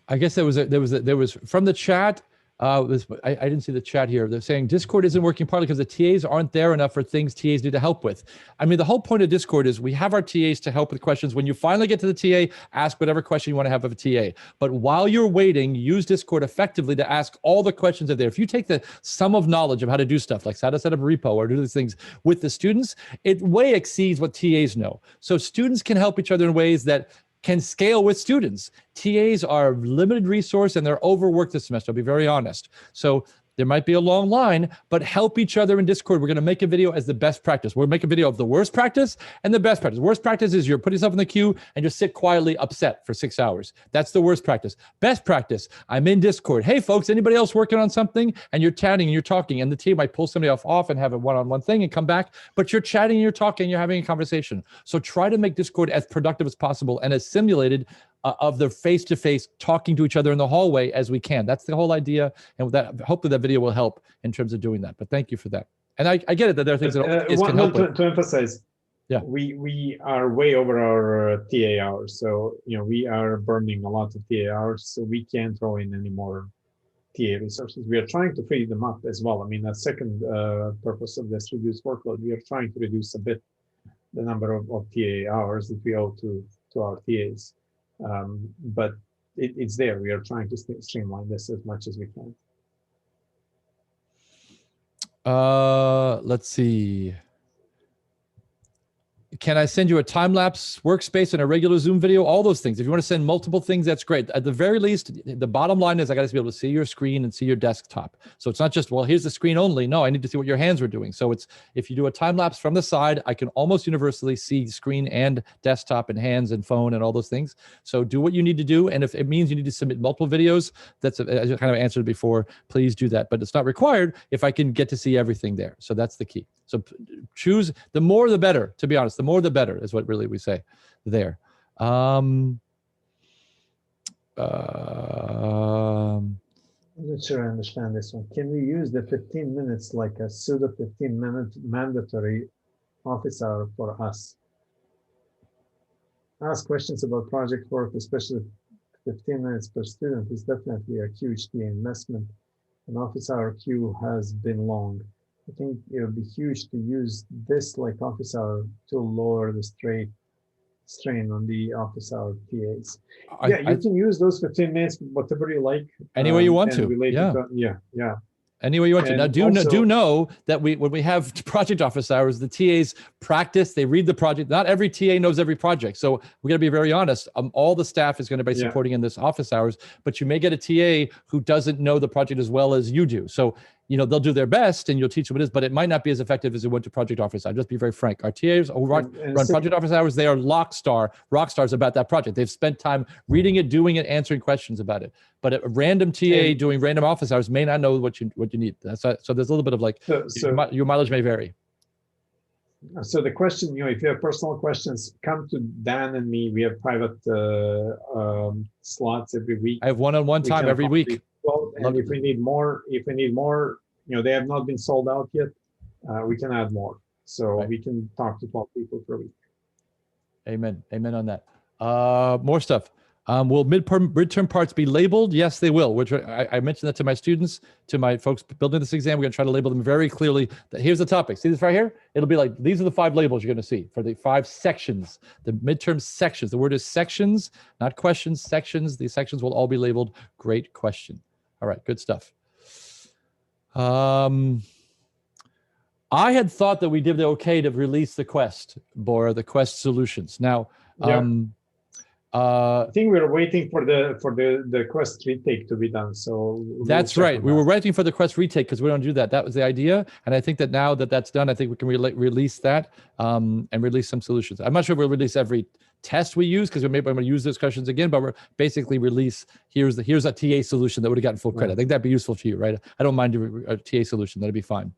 I guess there was from the chat. I didn't see the chat here. They're saying Discord isn't working partly because the TAs aren't there enough for things TAs need to help with. I mean, the whole point of Discord is we have our TAs to help with questions. When you finally get to the TA, ask whatever question you want to have of a TA. But while you're waiting, use Discord effectively to ask all the questions that are there. If you take the sum of knowledge of how to do stuff, like how to set up a repo or do these things with the students, it way exceeds what TAs know. So students can help each other in ways that can scale with students. TAs are limited resource and they're overworked this semester, I'll be very honest. So there might be a long line, but help each other in Discord. We're going to make a video as the best practice. We'll make a video of the worst practice and the best practice. Worst practice is you're putting yourself in the queue and just sit quietly upset for 6 hours. That's the worst practice. Best practice, I'm in Discord. Hey folks, anybody else working on something? And you're chatting and you're talking, and the team might pull somebody off and have a one-on-one thing and come back, but you're chatting and you're talking and you're having a conversation. So try to make Discord as productive as possible and as simulated of the face-to-face talking to each other in the hallway as we can. That's the whole idea, and that hopefully that video will help in terms of doing that. But thank you for that. And I get it that there are things that can help with. To emphasize, yeah, we are way over our TA hours, so we are burning a lot of TA hours, so we can't throw in any more TA resources. We are trying to free them up as well. I mean, a second purpose of this reduced workload, we are trying to reduce a bit the number of TA hours that we owe to our TAs. But it's there. We are trying to streamline this as much as we can. Let's see. Can I send you a time-lapse workspace and a regular Zoom video? All those things. If you want to send multiple things, that's great. At the very least, the bottom line is I got to be able to see your screen and see your desktop. So it's not just, well, here's the screen only. No, I need to see what your hands are doing. So it's, if you do a time-lapse from the side, I can almost universally see screen and desktop and hands and phone and all those things. So do what you need to do. And if it means you need to submit multiple videos, that's, as I kind of answered before, please do that. But it's not required if I can get to see everything there. So that's the key. So choose, the more the better, to be honest. The more the better is what really we say there. I'm not sure I understand this one. Can we use the 15 minutes like a pseudo 15-minute mandatory office hour for us? Ask questions about project work, especially 15 minutes per student is definitely a huge investment. An office hour queue has been long. I think it would be huge to use this like office hour to lower the strain on the office hour TAs. Yeah, you can use those 15 minutes, whatever you like. Any way you want to. Yeah. Any way you want to. Now, do know that when we have project office hours, the TAs practice, they read the project. Not every TA knows every project. So we got to be very honest. All the staff is going to be supporting in this office hours, but you may get a TA who doesn't know the project as well as you do. So, they'll do their best and you'll teach them what it is, but it might not be as effective as it would to project office hours. Just be very frank. Our TAs who run project office hours, they are rock stars about that project. They've spent time reading it, doing it, answering questions about it. But a random TA doing random office hours may not know what you need. So there's a little bit of like, your mileage may vary. So the question, if you have personal questions, come to Dan and me. We have private slots every week. I have one-on-one time every week. Well, and if we need more, they have not been sold out yet. We can add more. So we can talk to 12 people per week. Amen. Amen on that. More stuff. Will midterm parts be labeled? Yes, they will. I mentioned that to my students, to my folks building this exam. We're going to try to label them very clearly. That here's the topic. See this right here? It'll be like, these are the 5 labels you're going to see for the 5 sections, the midterm sections. The word is sections, not questions, sections. These sections will all be labeled great question. All right, good stuff. I had thought that we did the okay to release the quest, Bora, the quest solutions. Now, I think we were waiting for the quest retake to be done. So that's right. We were waiting for the quest retake because we don't do that. That was the idea. And I think that now that that's done, I think we can release that and release some solutions. I'm not sure we'll release every test we use because maybe I'm going to use those questions again, but we're basically release, here's a TA solution that would have gotten full credit. I think that'd be useful to you, right? I don't mind a TA solution. That'd be fine.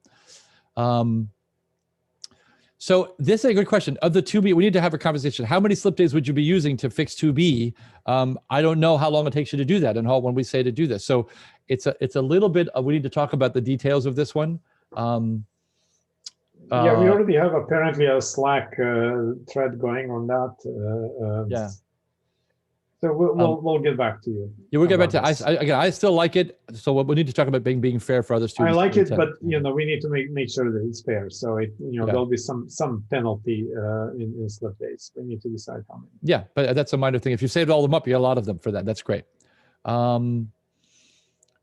So this is a good question. Of the 2B, we need to have a conversation. How many slip days would you be using to fix 2B? I don't know how long it takes you to do that and when we say to do this. So it's a little bit, we need to talk about the details of this one. We already have apparently a Slack thread going on that. So we'll get back to you. Yeah, we'll get back to I still like it. So we need to talk about being fair for other students. I like it, but we need to make sure that it's fair. So there'll be some penalty in slip days. We need to decide how many. Yeah, but that's a minor thing. If you saved all of them up, you got a lot of them for that. That's great.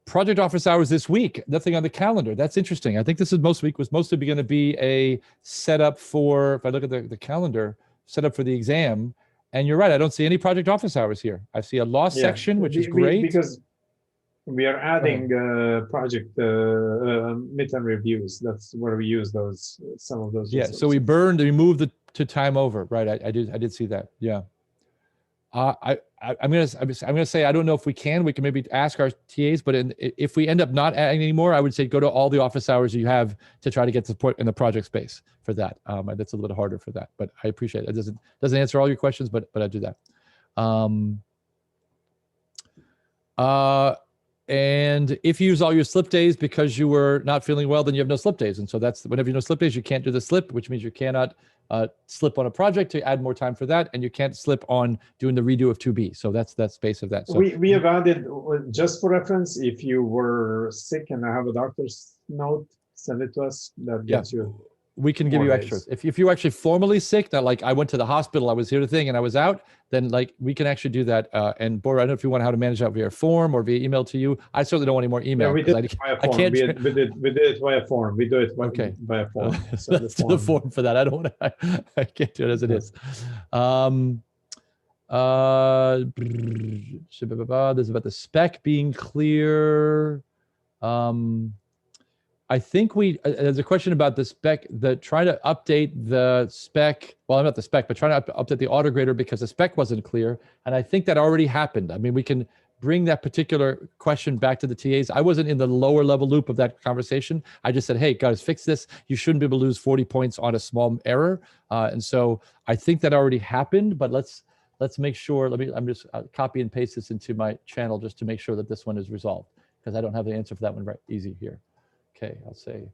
Project office hours this week, nothing on the calendar. That's interesting. I think this is was mostly going to be a setup for, if I look at the calendar, setup for the exam. And you're right, I don't see any project office hours here. I see a law section, which is great. Because we are adding project midterm reviews. That's where we use some of those. Yeah, so we moved to time over, right? I did see that, yeah. I'm gonna say I don't know if we can maybe ask our TAs, but if we end up not adding anymore, I would say go to all the office hours you have to try to get support in the project space for that. That's a little bit harder for that, but I appreciate it. It doesn't answer all your questions, but I do that. And if you use all your slip days because you were not feeling well, then you have no slip days. And so that's whenever you have no slip days, you can't do the slip, which means you cannot slip on a project to add more time for that. And you can't slip on doing the redo of 2B. So that's space of that. So we have added, just for reference, if you were sick and I have a doctor's note, send it to us. That gets you. we can give you extras. If you're actually formally sick, that like I went to the hospital, I was here to thing and I was out, then like we can actually do that. And Bora, I don't know if you want how to manage that via form or via email to you. I certainly don't want any more email. Yeah, we did it via form. We did it via form. We do it via form. So let's do the form for that. I don't want to, I can't do it as it is. There's about the spec being clear. I think there's a question about the spec, trying to update the spec. Well, not the spec, but trying to update the autograder because the spec wasn't clear. And I think that already happened. I mean, we can bring that particular question back to the TAs. I wasn't in the lower level loop of that conversation. I just said, hey, guys, fix this. You shouldn't be able to lose 40 points on a small error. And so I think that already happened, but let's make sure, I'm just copy and paste this into my channel just to make sure that this one is resolved because I don't have the answer for that one right easy here. Okay, I'll say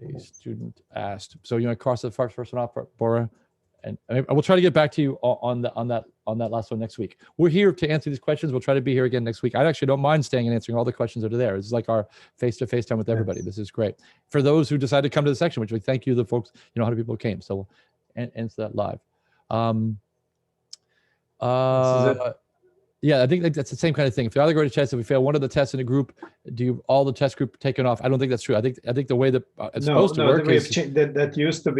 a student asked. So you want to cross the first one off, Bora? And I will try to get back to you on that last one next week. We're here to answer these questions. We'll try to be here again next week. I actually don't mind staying and answering all the questions that are there. It's like our face-to-face time with everybody. This is great. For those who decided to come to the section, which we thank you, the folks, 100 people came. So we'll answer that live. Yeah, I think that's the same kind of thing. If you either go to test, if we fail one of the tests in a group, do all the test group taken off? I don't think that's true. I think the way that it's supposed to work is that used to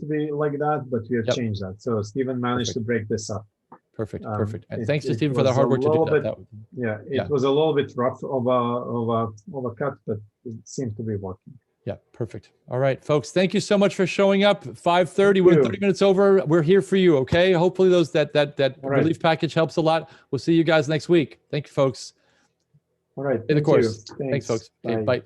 be like that, but we have changed that. So Stephen managed to break this up. Perfect. And thanks to Stephen for the hard work to do that. It was a little bit rough of a cut, but it seems to be working. Yeah, perfect. All right, folks, thank you so much for showing up. 5:30, we're 30 minutes over. We're here for you, okay? Hopefully that relief package helps a lot. We'll see you guys next week. Thank you, folks. All right. In the course. Thanks, folks. Okay, bye.